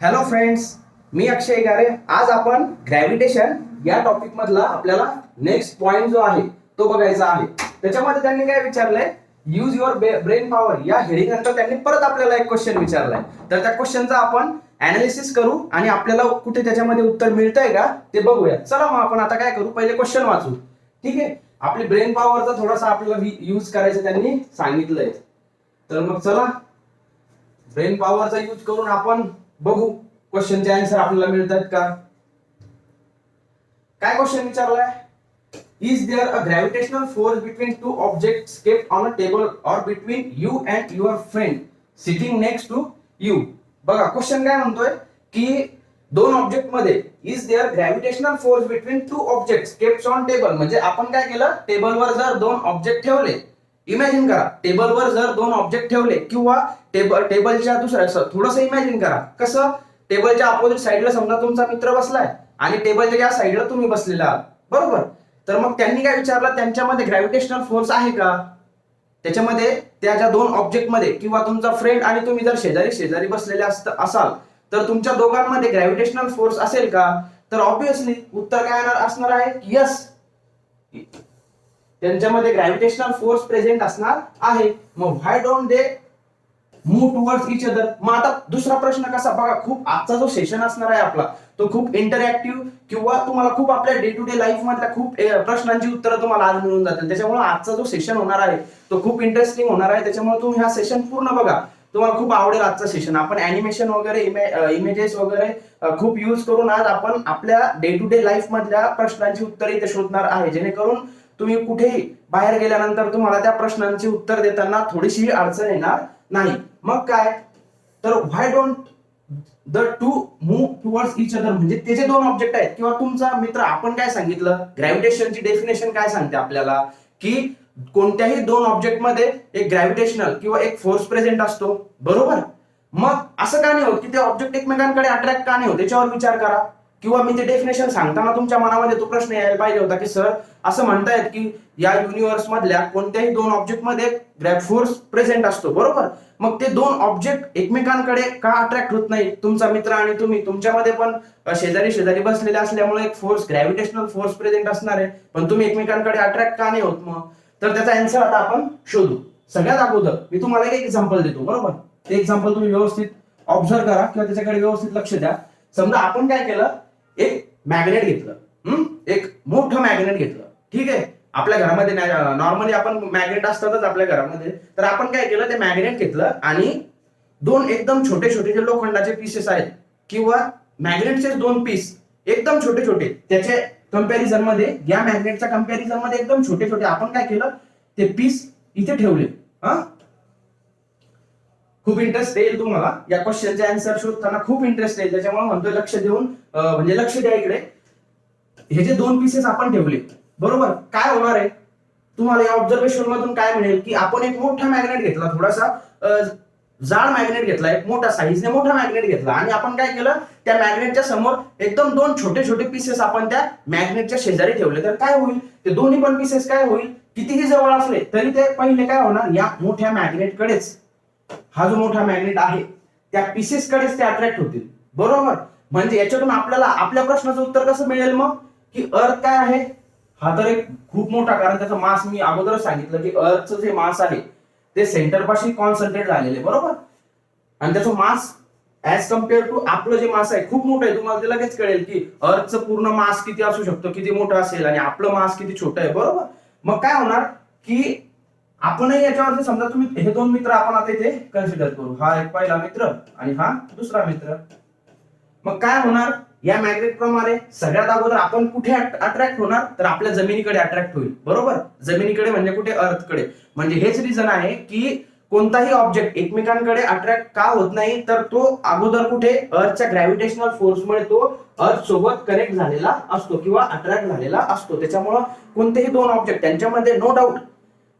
Hello friends, मी अक्षय गारे. आज आपण ग्रॅव्हिटेशन या टॉपिक मधला आपल्याला नेक्स्ट पॉइंट जो आहे तो बघायचा आहे. त्याच्यामध्ये त्यांनी काय विचारलंय, यूज युअर ब्रेन पॉवर या हेडिंग नंतर त्यांनी परत आपल्याला एक क्वेश्चन विचारलाय. तर त्या क्वेश्चनचा आपण अनालिसिस करू आणि आपल्याला कुठे त्याच्यामध्ये उत्तर मिळतंय का ते बघूया. चला मग आपण आता काय करू, पहिले क्वेश्चन वाचू. ठीक आहे, आपली ब्रेन पॉवरचा थोडासा आपल्याला यूज करायचं त्यांनी सांगितलंय. तर मग चला ब्रेन पॉवरचा यूज करून आपण बघू क्वेश्चनचे आन्सर आपल्याला मिळतात का. काय क्वेश्चन विचारलाय, is there a gravitational force between two objects kept on a table or between you and your friend sitting next to you. बघा क्वेश्चन काय म्हणतोय की दोन ऑब्जेक्ट मध्ये is there gravitational force between two objects kept on table. म्हणजे आपण काय केलं, टेबलवर जर दोन ऑब्जेक्ट ठेवले, इमॅजिन करा टेबलवर जर दोन ऑब्जेक्ट ठेवले किंवा टेबलच्या दुसऱ्या थोडस इमॅजिन करा कसं, टेबलच्या अपोजिट साइडला समजा तुमचा मित्र बसलाय आणि टेबलच्या या साइडला तुम्ही बसलेला आहात, बरोबर. तर मग त्यांनी काय विचारलं, त्यांच्यामध्ये ग्रॅव्हिटेशनल फोर्स आहे का. त्याच्यामध्ये त्या ज्या दोन ऑब्जेक्ट मध्ये किंवा तुमचा फ्रेंड आणि तुम्ही जर शेजारी शेजारी बसलेले असाल तर तुमच्या दोघांमध्ये ग्रॅव्हिटेशनल फोर्स असेल का. तर ऑब्विसली उत्तर काय असणार आहे, यस, त्यांच्यामध्ये ग्रॅव्हिटेशनल फोर्स प्रेझेंट असणार आहे. मग why don't they move towards each other. मग आता दुसरा प्रश्न कसा बघा, खूप आजचा जो सेशन असणार आहे आपला तो खूप इंटरॅक्टिव्ह किंवा तुम्हाला खूप आपल्या डे टू डे लाईफ मधल्या खूप प्रश्नांची उत्तरं तुम्हाला आज मिळून जातील. त्याच्यामुळे आजचा जो सेशन होणार आहे तो खूप इंटरेस्टिंग होणार आहे. त्याच्यामुळे तुम्ही हा सेशन पूर्ण बघा, तुम्हाला खूप आवडेल आजचा सेशन. आपण अॅनिमेशन वगैरे इमेजेस वगैरे खूप यूज करून आज आपण आपल्या डे टू डे लाईफ मधल्या प्रश्नांची उत्तरे इथे शोधणार आहे, जेणेकरून तुम्ही कुठेही बाहेर गेल्यानंतर तुम्हाला त्या प्रश्नांची उत्तर देताना थोडीशी अडचण येणार नाही. मग काय, तर why don't the two move towards each other. म्हणजे ते जे दोन ऑब्जेक्ट आहेत किंवा तुमचा मित्र, आपण काय सांगितलं, ग्रॅव्हिटेशनची डेफिनेशन काय सांगते आपल्याला की कोणत्याही दोन ऑब्जेक्ट मध्ये एक ग्रॅव्हिटेशनल किंवा एक फोर्स प्रेझेंट असतो, बरोबर. मग असं का नाही होत की ते ऑब्जेक्ट एकमेकांकडे अट्रॅक्ट का नाही होत, त्याच्यावर विचार करा. किंवा मी ते डेफिनेशन सांगताना तुमच्या मनामध्ये तो प्रश्न यायला पाहिजे होता की सर असं म्हणतायत की या युनिव्हर्स मधल्या कोणत्याही दोन ऑब्जेक्ट मध्ये फोर्स प्रेझेंट असतो, बरोबर. मग ते दोन ऑब्जेक्ट एकमेकांकडे का अट्रॅक्ट होत नाही, तुमचा मित्र आणि तुम्ही, तुमच्यामध्ये पण शेजारी शेजारी बसलेले असल्यामुळे एक फोर्स, ग्रॅव्हिटेशनल फोर्स प्रेझेंट असणार आहे, पण तुम्ही एकमेकांकडे अट्रॅक्ट का नाही होत. मग तर त्याचा आन्सर आता आपण शोधू. सगळ्यात अगोदर मी तुम्हाला एक एक्झाम्पल देतो, बरोबर. ते एक्झाम्पल तुम्ही व्यवस्थित ऑब्झर्व करा किंवा त्याच्याकडे व्यवस्थित लक्ष द्या. समजा आपण काय केलं, एक मॅग्नेट घेतलं, एक मोठं मॅग्नेट घेतलं, ठीक आहे. आपल्या घरामध्ये नॉर्मली आपण मॅग्नेट असतातच आपल्या घरामध्ये. तर आपण काय केलं, ते मॅग्नेट घेतलं आणि दोन एकदम छोटे छोटे जे लोखंडाचे पीसेस आहेत किंवा मॅग्नेटचे दोन पीस एकदम छोटे छोटे, त्याचे कंपॅरिझन मध्ये, या मॅग्नेटच्या कंपॅरिझन मध्ये एकदम छोटे छोटे आपण काय केलं, ते पीस इथे ठेवले. खूप इंटरेस्ट येईल तुम्हाला या क्वेश्चनचे आन्सर शोधताना, खूप इंटरेस्ट येईल. त्याच्यामुळे म्हणतोय लक्ष देऊन, म्हणजे लक्ष द्या इकडे. हे जे दोन पीसेस आपण ठेवले, बरोबर, काय होणार आहे तुम्हाला या ऑब्झर्वेशन मधून काय मिळेल की आपण एक मोठा मॅग्नेट घेतला, थोडासा जाड मॅग्नेट घेतला, एक मोठा साईजने मोठा मॅग्नेट घेतला आणि आपण काय केलं, त्या मॅग्नेटच्या समोर एकदम दोन छोटे छोटे पीसेस आपण त्या मॅग्नेटच्या शेजारी ठेवले. तर काय होईल, ते दोन्ही पण पीसेस काय होईल, कितीही जवळ असले तरी ते पहिले काय होणार, या मोठ्या मॅग्नेटकडेच, हा जो मोठा मॅग्नेट आहे त्या पीसेस कडेच ते अट्रॅक्ट होतील, बरोबर. म्हणजे याच्यातून आपल्याला आपल्या प्रश्नाचं उत्तर कसं मिळेल मग, की अर्थ काय आहे, हा तर एक खूप मोठा, कारण त्याचा मास मी अगोदरच सांगितलं की अर्थचं जे मास आहे ते सेंटर पाशी कॉन्सन्ट्रेट झालेले, बरोबर. आणि त्याचं मास ऍज कम्पेअर टू आपलं जे मास आहे खूप मोठं आहे. तुम्हाला ते लगेच कळेल की अर्थचं पूर्ण मास किती असू शकतो, किती मोठं असेल, आणि आपलं मास किती छोटं आहे, बरोबर. मग काय होणार की आपणही याच्यावरती, समजा तुम्ही हे दोन मित्र आपण आता इथे कन्सिडर करू, हा एक पहिला मित्र आणि हा दुसरा मित्र. मग काय होणार, या मॅग्नेट प्रमाणे सगळ्यात अगोदर आपण कुठे अट्रॅक्ट होणार, तर आपल्या जमिनीकडे अट्रॅक्ट होईल, बरोबर. जमिनीकडे म्हणजे कुठे, अर्थकडे. म्हणजे हेच रिझन आहे की कोणताही ऑब्जेक्ट एकमेकांकडे अट्रॅक्ट का होत नाही, तर तो अगोदर कुठे, अर्थच्या ग्रॅव्हिटेशनल फोर्समुळे तो अर्थ सोबत कनेक्ट झालेला असतो किंवा अट्रॅक्ट झालेला असतो. त्याच्यामुळं कोणतेही दोन ऑब्जेक्ट त्यांच्यामध्ये नो डाऊट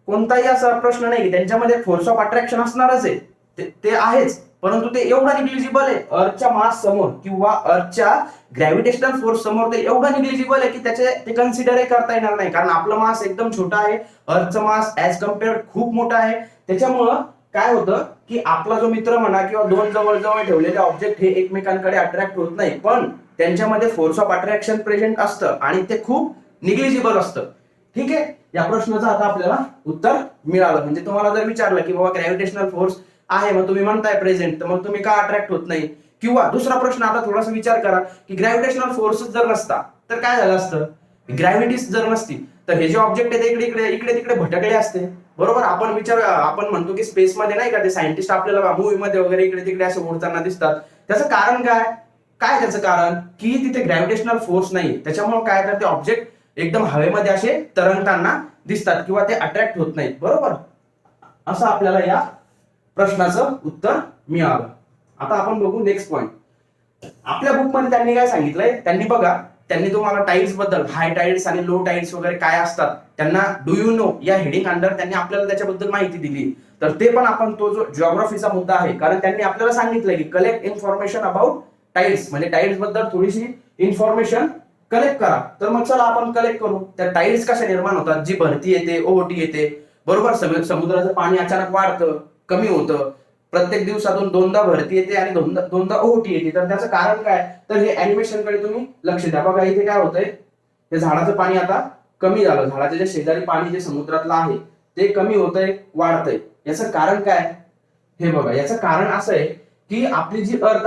कोणताही असा प्रश्न नाही की त्यांच्यामध्ये फोर्स ऑफ अट्रॅक्शन असणारच आहे, ते आहेच, परंतु ते एवढा निग्लिजिबल आहे अर्थच्या मास समोर किंवा अर्थच्या ग्रॅव्हिटेशनल फोर्स समोर, ते एवढा निग्लिजिबल आहे की त्याचे ते कन्सिडरही करता येणार नाही, कारण आपलं मास एकदम छोटा आहे, अर्थचं मास ऍज कम्पेअर्ड खूप मोठा आहे. त्याच्यामुळं काय होतं की आपला जो मित्र म्हणा किंवा दोन जवळ ठेवलेले ऑब्जेक्ट हे एकमेकांकडे अट्रॅक्ट होत नाही, पण त्यांच्यामध्ये फोर्स ऑफ अट्रॅक्शन प्रेझेंट असतं आणि ते खूप निग्लिजिबल असतं. ठीक आहे, या प्रश्नाचं आता आपल्याला उत्तर मिळालं. म्हणजे तुम्हाला जर विचारलं की बाबा ग्रॅव्हिटेशनल फोर्स आहे, मग तुम्ही म्हणताय प्रेझेंट, तर मग तुम्ही का अट्रॅक्ट होत नाही? किंवा दुसरा प्रश्न आता थोडासा विचार करा की ग्रॅव्हिटेशनल फोर्स जर नसता तर काय झालं असतं? ग्रॅव्हिटीच जर नसती तर हे जे ऑब्जेक्ट आहेत इकडे तिकडे भटकले असते. बरोबर, आपण म्हणतो की स्पेसमध्ये नाही का ते सायंटिस्ट आपल्याला मूवीमध्ये वगैरे इकडे तिकडे असे उडताना दिसतात. त्याचं कारण काय? काय त्याचं कारण? की तिथे ग्रॅव्हिटेशनल फोर्स नाही, त्याच्यामुळे काय तर ते ऑब्जेक्ट एकदम हवेमध्ये असे तरंगताना दिसतात किंवा ते अट्रॅक्ट होत नाहीत. बरोबर, असं आपल्याला या प्रश्नाचं उत्तर मिळालं. आता आपण बघू नेक्स्ट पॉइंट. आपल्या बुक मध्ये त्यांनी काय सांगितलंय, त्यांनी तुम्हाला टाइड्स बद्दल, हाय टाइड्स आणि लो टाइड्स वगैरे काय असतात, त्यांना डू यू नो या हेडिंग अंडर त्यांनी आपल्याला त्याच्याबद्दल माहिती दिली. तर ते पण आपण, तो जो जिओग्राफीचा मुद्दा आहे, कारण त्यांनी आपल्याला सांगितलंय की कलेक्ट इन्फॉर्मेशन अबाउट टाइड्स, म्हणजे टाइड्स बद्दल थोडीशी इन्फॉर्मेशन कलेक्ट करा. तर मग चला आपण कलेक्ट करू. त्या टाइड्स कशा निर्माण होतात? जी भरती येते, ओहोटी येते. बरोबर, समुद्राचं पाणी अचानक वाढतं, कमी होतं, प्रत्येक दिवसातून दोनदा भरती येते आणि दोनदा ओहोटी येते. तर त्याचं कारण काय? तर हे अॅनिमेशन कडे तुम्ही लक्ष द्या. बघा इथे काय होतंय, हे झाडाचं पाणी आता कमी झालं, झाडाच्या जे शेजारी पाणी जे समुद्रातलं आहे ते कमी होतंय, वाढतंय. याचं कारण काय? हे बघा, याचं कारण असं आहे की आपली जी अर्थ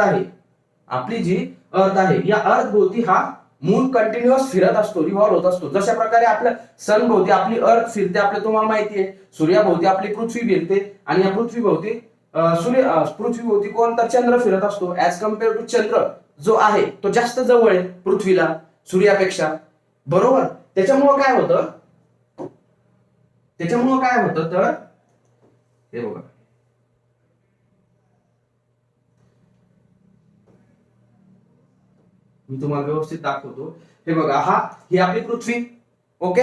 आहे, या अर्थ भोवती हा मून कंटिन्युअस फिरत असतो, रिव्हॉल्व होत असतो. जशा प्रकारे आपल्या सन भोवती आपली अर्थ फिरते, आपल्या तुम्हाला माहिती आहे, सूर्याभोवती आपली पृथ्वी फिरते आणि या पृथ्वीभोवती पृथ्वीभोवती कोण? तर चंद्र फिरत असतो. ऍज कम्पेअर टू चंद्र जो आहे तो जास्त जवळ आहे पृथ्वीला सूर्यापेक्षा. बरोबर, त्याच्यामुळं काय होतं तर हे बघा, मी तुम्हाला व्यवस्थित दाखवतो. हे बघा, ही आपली पृथ्वी, ओके,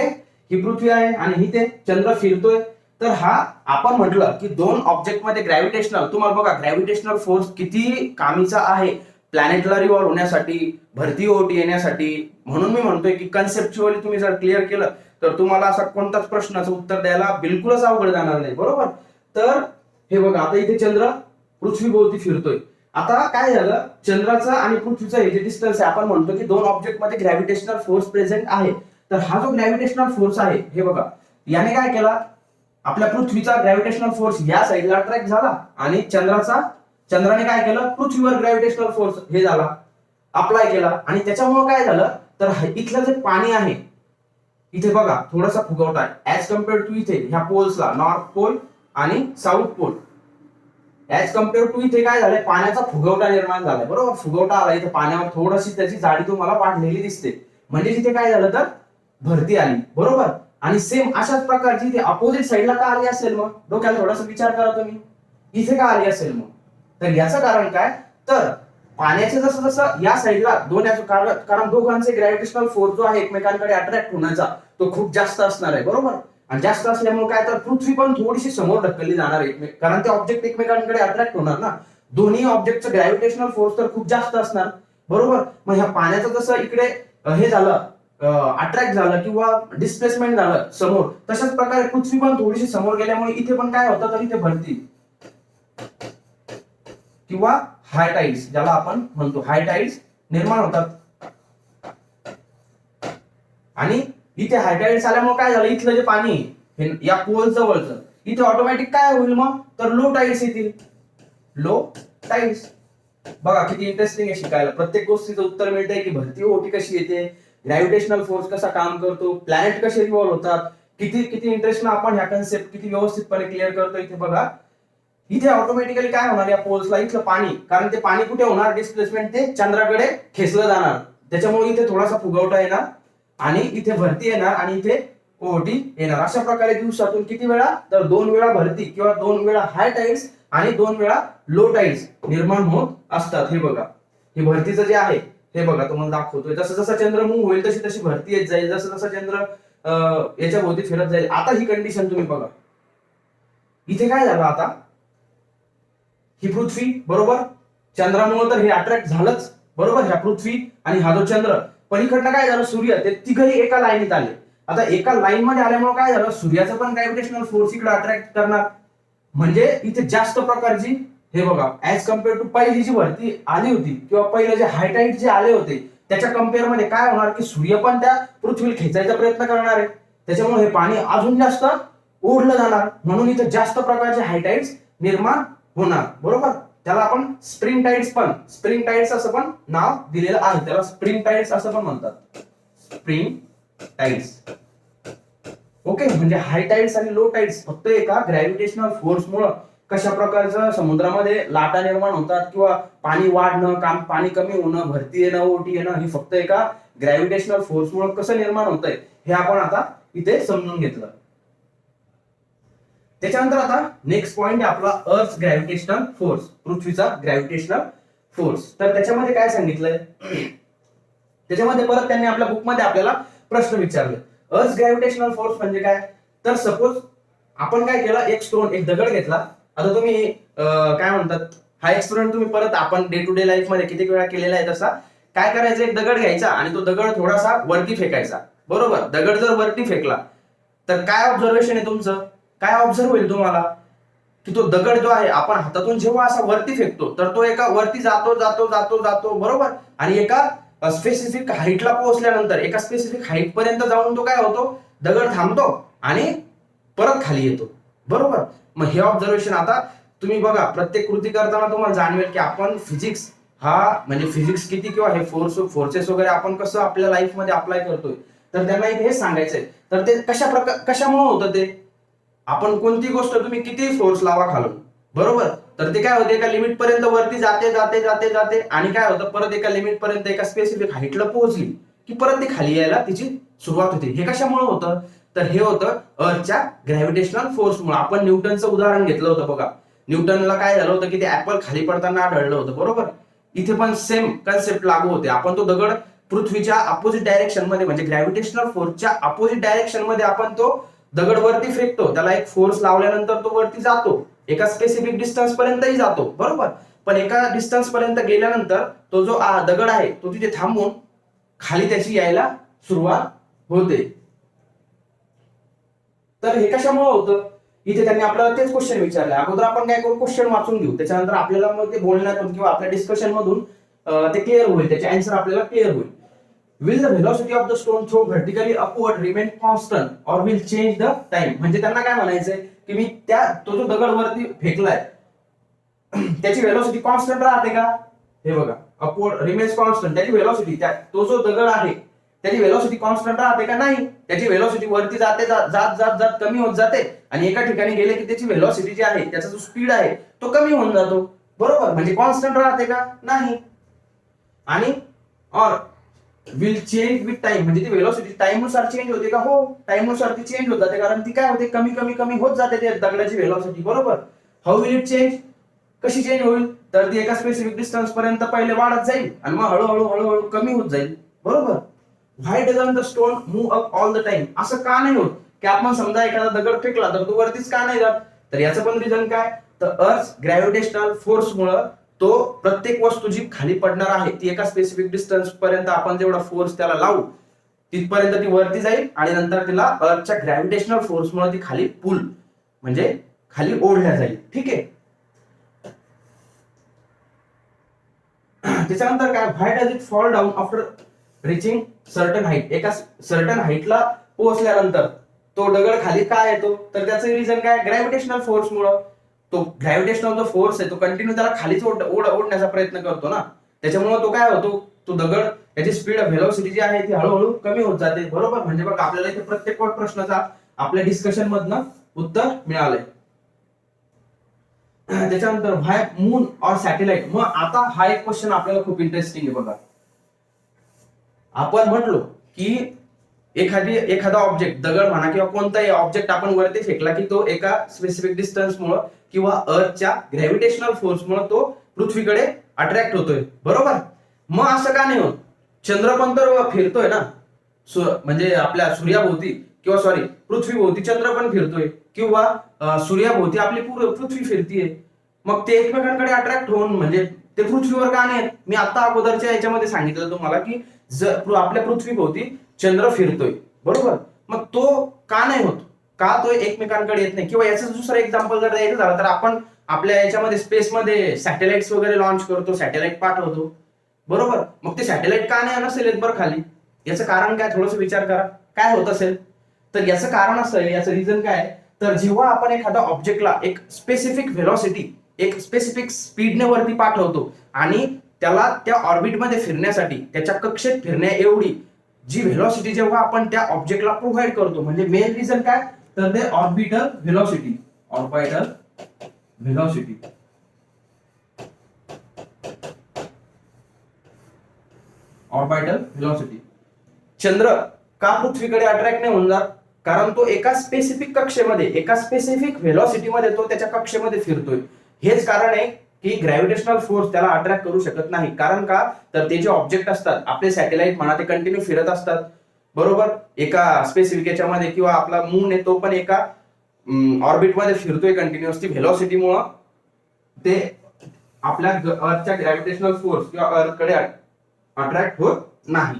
ही पृथ्वी आहे आणि इथे चंद्र फिरतोय. तर हा आपण म्हटलं की दोन ऑब्जेक्ट मध्ये ग्रॅव्हिटेशनल, तुम्हाला बघा ग्रॅव्हिटेशनल फोर्स किती कामीचा आहे प्लॅनेटला रिव्हॉल्व होण्यासाठी, भरती ओहोटी येण्यासाठी. म्हणून मी म्हणतोय की कन्सेप्च्युअली तुम्ही जर क्लिअर केलं तर तुम्हाला असा कोणताच प्रश्नाचं उत्तर द्यायला बिलकुलच अवघड जाणार नाही. बरोबर, तर हे बघा, आता इथे चंद्र पृथ्वीभोवती फिरतोय. आता काय झालं, चंद्राचं आणि पृथ्वीचं हे जे डिस्टन्स आहे, आपण म्हणतो की दोन ऑब्जेक्ट मध्ये ग्रॅव्हिटेशनल फोर्स प्रेझेंट आहे. तर हा जो ग्रॅव्हिटेशनल फोर्स आहे, हे बघा, याने काय केला, आपल्या पृथ्वीचा ग्रॅव्हिटेशनल फोर्स या साईडला अट्रॅक्ट झाला आणि चंद्राने काय केलं, पृथ्वीवर ग्रॅव्हिटेशनल फोर्स हे झाला, अप्लाय केला. आणि त्याच्यामुळे काय झालं तर इथलं जे पाणी आहे, इथे बघा थोडासा फुगवटा आहे ऍज कम्पेअर टू इथे ह्या पोल्सला, नॉर्थ पोल आणि south pole. As compare to इथे काय झालंय, पाण्याचा फुगवटा निर्माण झालाय. बरोबर, फुगवटा आला इथे पाण्यावर, थोडीशी त्याची जाडी तुम्हाला वाढलेली दिसते, म्हणजे तिथे काय झालं तर भरती आली. बरोबर, आणि सेम अशाच प्रकारची ती अपोजिट साईडला का आली असेल? मग डोक्याला थोडासा विचार करा तुम्ही, इथे का आली असेल? मग तर याचं कारण काय, तर पाण्याचे जसं जसं या साईडला कारण दोघांचे ग्रॅव्हिटेशनल फोर्स जो आहे एकमेकांकडे अट्रॅक्ट होण्याचा तो खूप जास्त असणार आहे. बरोबर, आणि जास्त असल्यामुळे काय तर पृथ्वी पण थोडीशी समोर ढकलली जाणार आहे, कारण ते ऑब्जेक्ट एकमेकांकडे अट्रॅक्ट होणार ना. दोन्ही ऑब्जेक्टचं ग्रॅव्हिटेशनल फोर्स तर खूप जास्त असणार. बरोबर, मग ह्या पाण्याचं जसं इकडे हे झालं, अट्रॅक्ट झालं किंवा डिस्प्लेसमेंट झालं समोर, तशाच प्रकारे पृथ्वी पण थोडीशी समोर गेल्यामुळे इथे पण काय होतं तर इथे भरती किंवा हाय टाइड्स, ज्याला आपण म्हणतो हाय टाइड्स निर्माण होतात. आणि इथे हाय टाइड्स आल्यामुळे काय झालं, इथलं जे पाणी या पोल जवळचं, इथे ऑटोमॅटिक काय होईल मग तर लो टाइड्स येतील. लो टाइड्स, बघा किती इंटरेस्टिंग आहे शिकायला. प्रत्येक गोष्टीचं उत्तर मिळतंय की भरती ओहोटी कशी येते, ग्रॅव्हिटेशनल फोर्स कसा काम करतो, प्लॅनेट कसे रिव्हॉल्व होतात. किती इंटरेस्ट ना आपण ह्या कन्सेप्ट किती व्यवस्थितपणे क्लिअर करतो. इथे बघा, इथे ऑटोमॅटिकली काय होणार, या पोल्सला इथलं पाणी, कारण ते पाणी कुठे होणार, डिस्प्लेसमेंट ते चंद्राकडे खेचलं जाणार, त्याच्यामुळे इथे थोडासा फुगवटा येणार आणि इथे भरती येणार आणि इथे ओहोटी येणार. अशा प्रकारे दिवसातून किती वेळा तर 2 वेळा भरती किंवा 2 वेळा हाय टाइड्स आणि 2 वेळा लो टाइड्स निर्माण होत असतात. हे बघा, हे भरतीचं जे आहे हे बघा तुम्हाला दाखवतोय. जसं जसं चंद्र मूव्ह होईल तशी तशी भरती येत जाईल, जसं जसं चंद्र याच्या भोवती फिरत जाईल. आता ही कंडिशन तुम्ही बघा, इथे काय झालं, आता ही पृथ्वी, बरोबर, चंद्रामुळे तर हे अट्रॅक्ट झालंच. बरोबर, ह्या पृथ्वी आणि हा जो चंद्र, पलीकडनं काय झालं, सूर्य, ते तिघही एका लाईनीत आले. आता एका लाईन मध्ये आल्यामुळे काय झालं, सूर्याचं पण ग्रॅव्हिटेशनल फोर्स इकडे अट्रॅक्ट करणार. म्हणजे इथे जास्त प्रकारची, हे बघा, ऍज कम्पेअर टू पहिली जी भरती आली होती किंवा पहिले जे हायटाईट जे आले होते त्याच्या कम्पेअर मध्ये काय होणार की सूर्य पण त्या पृथ्वीला खेचायचा प्रयत्न करणार आहे, त्याच्यामुळे हे पाणी अजून जास्त ओढलं जाणार, म्हणून इथे जास्त प्रकारचे हायटाईड्स निर्माण होणार, बरोबर. त्याला आपण स्प्रिंग टाइड्स असं पण नाव दिलेलं आहे, त्याला स्प्रिंग टाइड्स असं पण म्हणतात, स्प्रिंग टाइड्स. ओके, म्हणजे हाय टाइड्स आणि लो टाइड्स फक्त एका ग्रॅव्हिटेशनल फोर्समुळे कशा प्रकारचं समुद्रामध्ये लाटा निर्माण होतात किंवा पाणी वाढणं, पाणी कमी होणं, भरती येणं, ओटी येणं, हे फक्त एका ग्रॅव्हिटेशनल फोर्समुळे कसं निर्माण होतंय हे आपण आता इथे समजून घेतलं. त्याच्यानंतर आता नेक्स्ट पॉइंट आहे आपला अर्थ ग्रॅव्हिटेशनल फोर्स, पृथ्वीचा ग्रॅव्हिटेशनल फोर्स. तर त्याच्यामध्ये काय सांगितलंय, त्याच्यामध्ये परत त्यांनी आपल्या बुकमध्ये आपल्याला प्रश्न विचारले. अर्थ ग्रॅव्हिटेशनल फोर्स म्हणजे काय, तर सपोज आपण काय केलं, एक दगड घेतला. आता तुम्ही काय म्हणतात, हा एक्सपेरिमेंट तुम्ही परत आपण डे टू डे लाईफ मध्ये किती वेळा केलेला आहे तसा. काय करायचं, एक दगड घ्यायचा आणि तो दगड थोडासा वरती फेकायचा, बरोबर. दगड जर वरती फेकला तर काय ऑब्झर्वेशन आहे तुमचं, काय ऑब्झर्व होईल तुम्हाला की तो दगड जो आहे आपण हातातून जेव्हा असा वरती फेकतो तर तो एका वरती जातो जातो जातो जातो, बरोबर. आणि एका स्पेसिफिक हाईटला पोहोचल्यानंतर एका स्पेसिफिक हाईट पर्यंत जाऊन तो काय होतो, दगड थांबतो आणि परत खाली येतो, बरोबर. मग हे ऑब्झर्वेशन आता तुम्ही बघा, प्रत्येक कृती करताना तुम्हाला जाणवेल की आपण फिजिक्स हा म्हणजे फिजिक्स किती किंवा हे फोर्सेस वगैरे आपण कसं आपल्या लाईफ मध्ये अप्लाय करतोय. तर त्यांना इथे हे सांगायचंय. तर ते कशामुळे होतं, ते आपण कोणती गोष्ट तुम्ही किती फोर्स लावा खालून, बरोबर, तर ते काय होते एका लिमिट पर्यंत वरती जाते जाते जाते जाते आणि काय होतं, परत एका लिमिट पर्यंत एका स्पेसिफिक हाईटला पोहोचली की परत ती खाली यायला तिची सुरुवात होते. हे कशामुळे होतं, तर हे होतं अर्थच्या ग्रॅव्हिटेशनल फोर्समुळे. आपण न्यूटनचं उदाहरण घेतलं होतं बघा. न्यूटनला काय झालं होतं की ते ऍपल खाली पडताना आढळलं होतं, बरोबर. इथे पण सेम कन्सेप्ट लागू होते. आपण तो दगड पृथ्वीच्या अपोजिट डायरेक्शन मध्ये म्हणजे ग्रॅव्हिटेशनल फोर्सच्या अपोजिट डायरेक्शन मध्ये आपण तो दगड वरती फेकतो, त्याला एक फोर्स लावल्यानंतर तो वरती जातो, एका स्पेसिफिक डिस्टन्स पर्यंतही जातो, बरोबर. पण एका डिस्टन्स पर्यंत गेल्यानंतर तो जो दगड आहे तो तिथे थांबून खाली त्याची यायला सुरुवात होते. तर हे कशामुळे होतं, इथे त्यांनी आपल्याला तेच क्वेश्चन विचारले. अगोदर आपण काय करू, क्वेश्चन वाचून घेऊ, त्याच्यानंतर आपल्याला मग ते बोलण्यातून किंवा आपल्या डिस्कशन मधून ते क्लिअर होईल, त्याचे आन्सर आपल्याला क्लिअर होईल. Will the velocity of the stone thrown vertically upward remain constant or will change the time? म्हणजे त्यांना काय म्हणायचंय की मी तो जो दगड वरती फेकलाय त्याची वेलोसिटी कॉन्स्टंट राहते का, हे बघा, अपवर्ड रिमेन्स कॉन्स्टंट, त्याची वेलोसिटी तो जो दगड आहे त्याची वेलोसिटी कॉन्स्टंट राहते का, नाही. त्याची वेलोसिटी वरती जाते, जात जात जात कमी होत जाते आणि एका ठिकाणी गेले की त्याची वेलोसिटी जी आहे, त्याचा जो स्पीड आहे तो कमी होऊन जातो, बरोबर. म्हणजे कॉन्स्टंट राहते का, नाही. आणि और विल चेंज विथ टाइम, म्हणजे ती वेलोसिटी टाइम नुसार चेंज होते का, हो, टाइम नुसार ती चेंज होत जाते, कारण ती काय होते, कमी कमी कमी होत जाते त्या दगडाची वेलोसिटी, बरोबर. हाऊ विल इट चेंज, कशी चेंज होईल, तर ती एका स्पेसिफिक डिस्टन्स पर्यंत पहिले वाढत जाईल आणि मग हळूहळू हळूहळू कमी होत जाईल, बरोबर. Why doesn't the stone move up all the time, असं का नाही होत की आपण समजा एखादा दगड फेकला तर तो वरतीच का नाही जात, तर याचं पण रिझन काय, तर अर्थ ग्रॅव्हिटेशनल फोर्स मुळे तो प्रत्येक वस्तू जी खाली पडणार आहे ती एका स्पेसिफिक डिस्टन्स पर्यंत आपण जेवढा फोर्स त्याला लावू तिथपर्यंत ती वरती जाईल आणि नंतर तिला अर्थच्या ग्रॅव्हिटेशनल फोर्समुळे ती खाली पुल म्हणजे खाली ओढल्या जाईल, ठीक आहे. त्याच्यानंतर काय, why does it fall down after reaching certain height, एका सर्टन हाईटला पोहोचल्यानंतर तो दगड खाली काय येतो, तर त्याचं रिझन काय, ग्रॅव्हिटेशनल फोर्स मुळे. तो ग्रॅव्हिटेशनल जो फोर्स आहे तो कंटिन्यू त्याला खालीच ओढण्याचा प्रयत्न करतो ना, त्याच्यामुळे तो काय होतो, तो दगड त्याची स्पीड व्हेलोसिटी जी आहे ती हळूहळू कमी होत जाते, बरोबर. म्हणजे बघा आपल्याला इथे प्रत्येक प्रश्नाचा आपल्या डिस्कशन मधनं उत्तर मिळालंय. त्याच्यानंतर व्हाय मून और सॅटेलाइट, मग आता हा एक क्वेश्चन आपल्याला खूप इंटरेस्टिंग आहे बघा. आपण म्हटलो की एखादा ऑब्जेक्ट, दगड म्हणा किंवा कोणताही ऑब्जेक्ट आपण वरती फेकला की तो एका स्पेसिफिक डिस्टन्स मुळे किंवा अर्थच्या ग्रॅव्हिटेशनल फोर्स मुळे तो पृथ्वीकडे अट्रॅक्ट होतोय, बरोबर. मग असं का नाही होत, चंद्र पण तर फिरतोय ना, म्हणजे आपल्या सूर्याभोवती किंवा सॉरी पृथ्वीभोवती चंद्र पण फिरतोय किंवा सूर्याभोवती आपली पृथ्वी फिरतीये, मग ते एकमेकांकडे अट्रॅक्ट होऊन म्हणजे ते पृथ्वीवर का नाही. मी आता अगोदरच्या याच्यामध्ये सांगितलं तुम्हाला की जर आपल्या पृथ्वीभोवती चंद्र फिरतोय, बरोबर, मग तो का नाही होत, का तो एकमेकांकडे येत नाही. किंवा याचं दुसरं एक्झाम्पल जर द्यायचं झालं तर आपण आपल्या याच्यामध्ये स्पेसमध्ये सॅटेलाइट्स वगैरे लॉन्च करतो, सॅटेलाइट पाठवतो, बरोबर. मग ते सॅटेलाइट का नाही नसेल येत बरं खाली? याचं कारण काय, थोडंसं विचार करा काय होत असेल. तर याचं कारण असं आहे, याचं रिझन काय, तर जेव्हा आपण एखाद्या ऑब्जेक्टला एक स्पेसिफिक व्हेलॉसिटी, एक स्पेसिफिक स्पीडने वरती पाठवतो आणि त्याला त्या ऑर्बिटमध्ये फिरण्यासाठी, त्याच्या कक्षेत फिरण्या एवढी जी व्हेलॉसिटी जेव्हा आपण त्या ऑब्जेक्टला प्रोव्हाइड करतो, म्हणजे मेन रिझन काय, तर ते orbital velocity, orbital velocity. Orbital velocity. चंद्र का पृथ्वीकडे अट्रॅक्ट नाही होऊन जात, कारण तो एका स्पेसिफिक कक्षेमध्ये, एका स्पेसिफिक व्हेलॉसिटीमध्ये तो त्याच्या कक्षेमध्ये फिरतोय. हेच कारण आहे की ग्रॅव्हिटेशनल फोर्स त्याला अट्रॅक्ट करू शकत नाही. कारण का, तर ते जे ऑब्जेक्ट असतात, आपले सॅटेलाइट म्हणा, ते कंटिन्यू फिरत असतात, बरोबर, एका स्पेसिफिक याच्यामध्ये. किंवा आपला मून आहे तो पण एका ऑर्बिटमध्ये फिरतोय कंटिन्युअसली. व्हेलॉसिटीमुळे ते आपल्या अर्थच्या ग्रॅव्हिटेशनल फोर्स किंवा अर्थकडे अट्रॅक्ट होत नाही.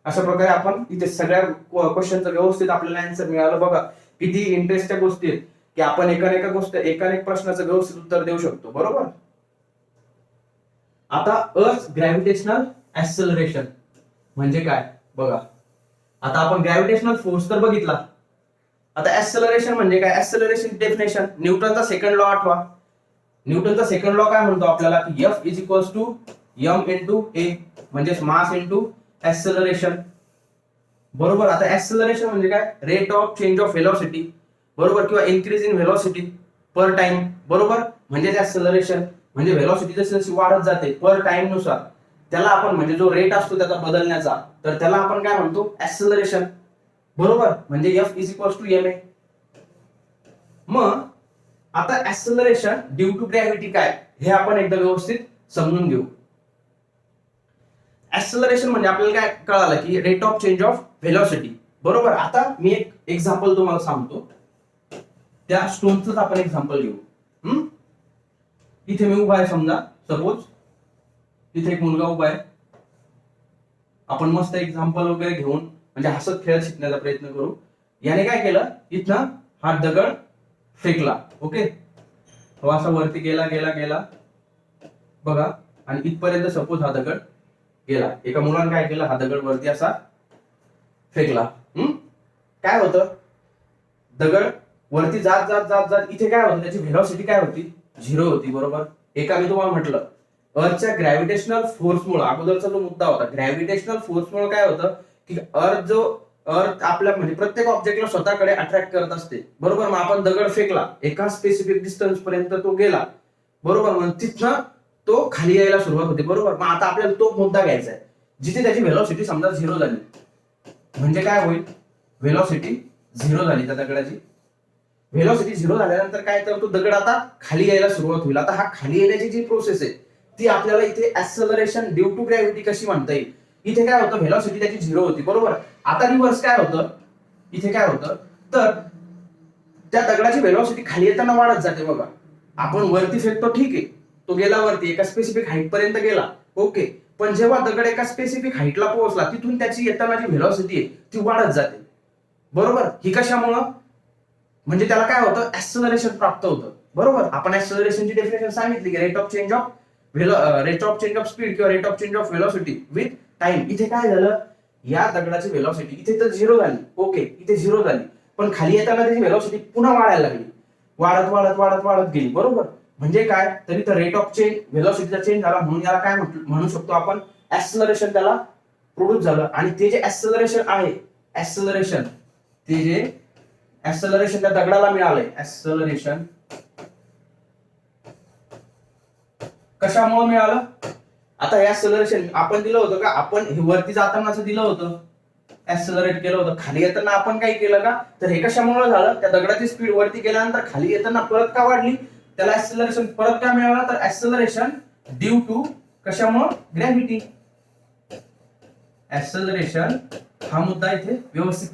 अशा प्रकारे आपण इथे सगळ्या क्वेश्चनचं व्यवस्थित आपल्याला आन्सर मिळालं. बघा किती इंटरेस्टच्या गोष्टी आहेत की आपण एका प्रश्नाचं व्यवस्थित उत्तर देऊ शकतो, बरोबर. आता अर्थ ग्रॅव्हिटेशनल ऍक्सेलरेशन म्हणजे काय बघा. आता आपण ग्रॅव्हिटेशनल फोर्स तर बघितला, आता ऍक्सेलरेशन म्हणजे काय. ऍक्सेलरेशन डेफिनेशन, न्यूटनचा सेकंड लॉ आठवा. न्यूटनचा सेकंड लॉ काय म्हणतो आपल्याला, की F is equals to m into A, म्हणजे मास इंटू ऍक्सेलरेशन, बरोबर. आता ऍक्सेलरेशन म्हणजे काय, rate of change of velocity, बरोबर, किंवा increase in velocity per time, बरोबर. म्हणजे ऍक्सेलरेशन म्हणजे व्हेलॉसिटी जशी जशी वाढत जाते पर टाइम नुसार, त्याला आपण म्हणजे जो रेट असतो त्याचा बदलण्याचा, तर त्याला आपण काय म्हणतो, ऍक्सेलरेशन, बरोबर. म्हणजे F is equals to ma. मग आता ऍक्सेलरेशन ड्यू टू ग्रॅव्हिटी काय, हे आपण एकदा व्यवस्थित समजून घेऊ. ऍक्सेलरेशन म्हणजे आपल्याला काय कळालं की rate of change of velocity, बरोबर. आता मी एक एक्झाम्पल तुम्हाला सांगतो, त्या स्टोनच आपण एक्झाम्पल घेऊ. इथे मी उभा आहे समजा, सपोज इथे एक मुलगा उभा आहे. आपण मस्त एक्झाम्पल वगैरे घेऊन म्हणजे हसत खेळत शिकण्याचा प्रयत्न करू. याने काय केलं, इथनं हा दगड फेकला, ओके. तो असा वरती गेला गेला गेला बघा, आणि इथपर्यंत सपोज हा दगड गेला. एका मुलाने काय केलं, हा दगड वरती असा फेकला. काय होतं, दगड वरती जात जात जात जात इथे काय होतं, त्याची व्हेलॉसिटी काय होती, 0 होती, बरोबर. एका मी तुम्हाला म्हटलं अर्थच्या ग्रॅव्हिटेशनल फोर्समुळे, अगोदरचा जो मुद्दा होता, ग्रॅव्हिटेशनल फोर्समुळे काय होतं की अर्थ आपल्या म्हणजे प्रत्येक ऑब्जेक्टला स्वतःकडे अट्रॅक्ट करत असते, बरोबर. मग आपण दगड फेकला, एका स्पेसिफिक डिस्टन्स पर्यंत तो गेला, बरोबर. मग तिथनं तो खाली यायला सुरुवात होते, बरोबर. मग आता आपल्याला तो मुद्दा घ्यायचा आहे जिथे त्याची व्हेलॉसिटी समजा 0 झाली. म्हणजे काय होईल, व्हेलॉसिटी 0 झाली, त्या दगडाची व्हेलॉसिटी 0 झाल्यानंतर काय, तर तो दगड आता खाली यायला सुरुवात होईल. आता हा खाली येण्याची जी प्रोसेस आहे ती आपल्याला इथे ऍक्सेलरेशन ड्यू टू ग्रॅव्हिटी कशी म्हणता येईल. इथे काय होतं, व्हेलॉसिटी त्याची 0 होती, बरोबर. आता रिव्हर्स काय होतं, इथे काय होतं, तर त्या दगडाची व्हेलॉसिटी खाली येताना वाढत जाते. बघा आपण वरती फेकतो, ठीक आहे, तो गेला वरती, एका स्पेसिफिक हाईट पर्यंत गेला, ओके. पण जेव्हा दगड एका स्पेसिफिक हाईटला पोहोचला, तिथून त्याची येताना जी व्हेलॉसिटी आहे ती वाढत जाते, बरोबर. ही कशामुळं, म्हणजे त्याला काय होतं, ऍक्सेलरेशन प्राप्त होतं, बरोबर. आपण ऍक्सेलरेशनची डेफिनेशन सांगितली की rate of change of speed किंवा rate of change of velocity with time. इथे काय झालं, या दगडाची व्हेलॉसिटी इथे तर 0 झाली, ओके, इथे 0 झाली, पण खाली येताना त्याची व्हेलॉसिटी पुन्हा वाढायला लागली, वाढत वाढत वाढत वाढत गेली, बरोबर. म्हणजे काय, तरी तर रेट ऑफ चेंज, व्हेलॉसिटीचा चेंज झाला, म्हणून याला काय म्हणू शकतो आपण, ऍक्सेलरेशन त्याला प्रोड्यूस झालं. आणि ते जे ऍक्सेलरेशन आहे, ऍक्सेलरेशन त्या दगडाला मिळालंय. ऍक्सेलरेशन कशामुळे मिळालं, आता हे ऍक्सेलरेशन आपण दिलं होतं का, आपण हे वरती जातानाच दिलं होतं, ऍक्सेलरेट केलं होतं. खाली येताना आपण काय केलं का, तर हे कशामुळे झालं, त्या दगडाची स्पीड वरती गेल्यानंतर खाली येताना परत का वाढली, त्याला ऍक्सेलरेशन परत काय मिळालं, तर ऍक्सेलरेशन ड्यू टू कशामुळे, ग्रॅव्हिटी. ऍक्सेलरेशन हा मुद्दा इथे व्यवस्थित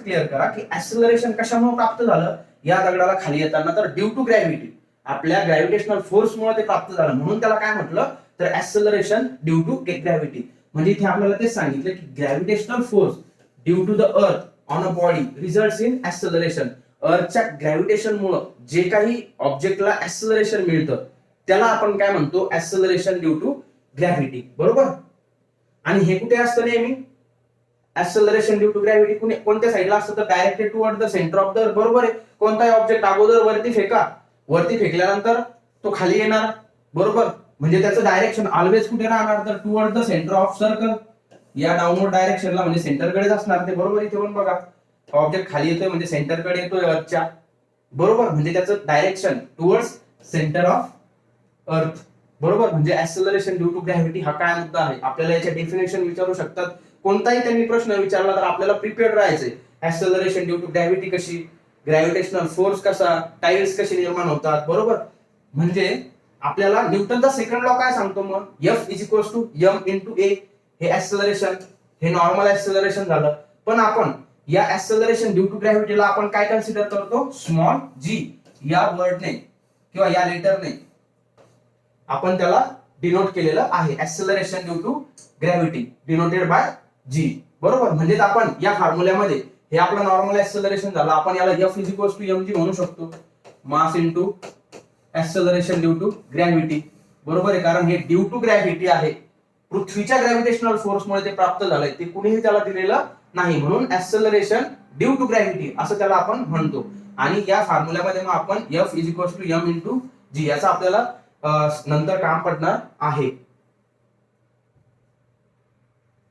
क्लिअर करा की ऍक्सेलरेशन कशामुळे प्राप्त झालं या दगडाला खाली येताना, तर ड्यू टू ग्रॅव्हिटी, आपल्या ग्रॅव्हिटेशनल फोर्समुळे ते प्राप्त झालं, म्हणून त्याला काय म्हटलं, तर ऍक्सेलरेशन ड्यू टू ग्रॅव्हिटी. म्हणजे इथे आपल्याला ते सांगितलं की gravitational force due to the earth on a body results in acceleration. अर्थच्या ग्रॅव्हिटेशन मुळे जे काही ऑब्जेक्टला ऍक्सेलरेशन मिळतं त्याला आपण काय म्हणतो, ऍक्सेलरेशन ड्यू टू ग्रॅव्हिटी. बरोबर. आणि हे कुठे असतं नेहमी, ऍक्सेलरेशन ड्यू टू ग्रॅव्हिटी कोणत्या साईडला असतं, तर directed toward the centre of the अर्थ. बरोबर आहे. कोणताही ऑब्जेक्ट अगोदर वरती फेका, वरती फेकल्यानंतर तो खाली येणार. बरोबर. म्हणजे त्याचं डायरेक्शन ऑलवेज कुठे राहणार, तर toward the centre of circle, या डाऊनवर्ड डायरेक्शनला, म्हणजे सेंटरकडेच असणार ते. बरोबर. इथे पण बघा ऑब्जेक्ट खाली येतोय म्हणजे सेंटरकडे येतोय अर्थच्या. बरोबर. म्हणजे त्याचं direction towards centre of earth. बरोबर. म्हणजे ऍक्सेलरेशन ड्यू टू ग्रॅव्हिटी हा काय मुद्दा आहे. आपल्याला याचे डेफिनेशन विचारू शकतात. कोणताही त्यांनी प्रश्न विचारला तर आपल्याला प्रिपेअर्ड राहायचंय. ऍक्सेलरेशन ड्यू टू ग्रॅव्हिटी कशी, ग्रॅव्हिटेशनल फोर्स कसा, टाइल्स कशी निर्माण होतात. बरोबर. म्हणजे आपल्याला न्यूटनचा सेकंड लॉ काय सांगतो, मग F is equals to m into a. हे ऍक्सेलरेशन, हे नॉर्मल ऍक्सेलरेशन झालं. पण आपण या ऍक्सेलरेशन ड्यू टू ग्रॅव्हिटीला आपण काय कन्सिडर करतो, स्मॉल g या वर्डने किंवा या लेटरने आपण त्याला डिनोट केलेलं आहे. Acceleration due to gravity denoted by g. बरोबर. म्हणजे आपण या फॉर्म्युल्यामध्ये हे आपलं नॉर्मल ऍक्सेलरेशन झालं, आपण याला F is equals to mg म्हणू शकतो, mass into acceleration due to gravity. बरोबर आहे. कारण हे ड्यू टू ग्रॅव्हिटी आहे, पृथ्वीच्या ग्रॅव्हिटेशनल फोर्समुळे ते प्राप्त झालंय, ते कुणीही त्याला दिलेलं नाही. म्हणून ऍक्सेलरेशन ड्यू टू ग्रॅव्हिटी असं त्याला आपण म्हणतो. आणि या फॉर्म्युल्यामध्ये मग आपण F is equals to m into g याचा आपल्याला नंतर काम पडणार आहे.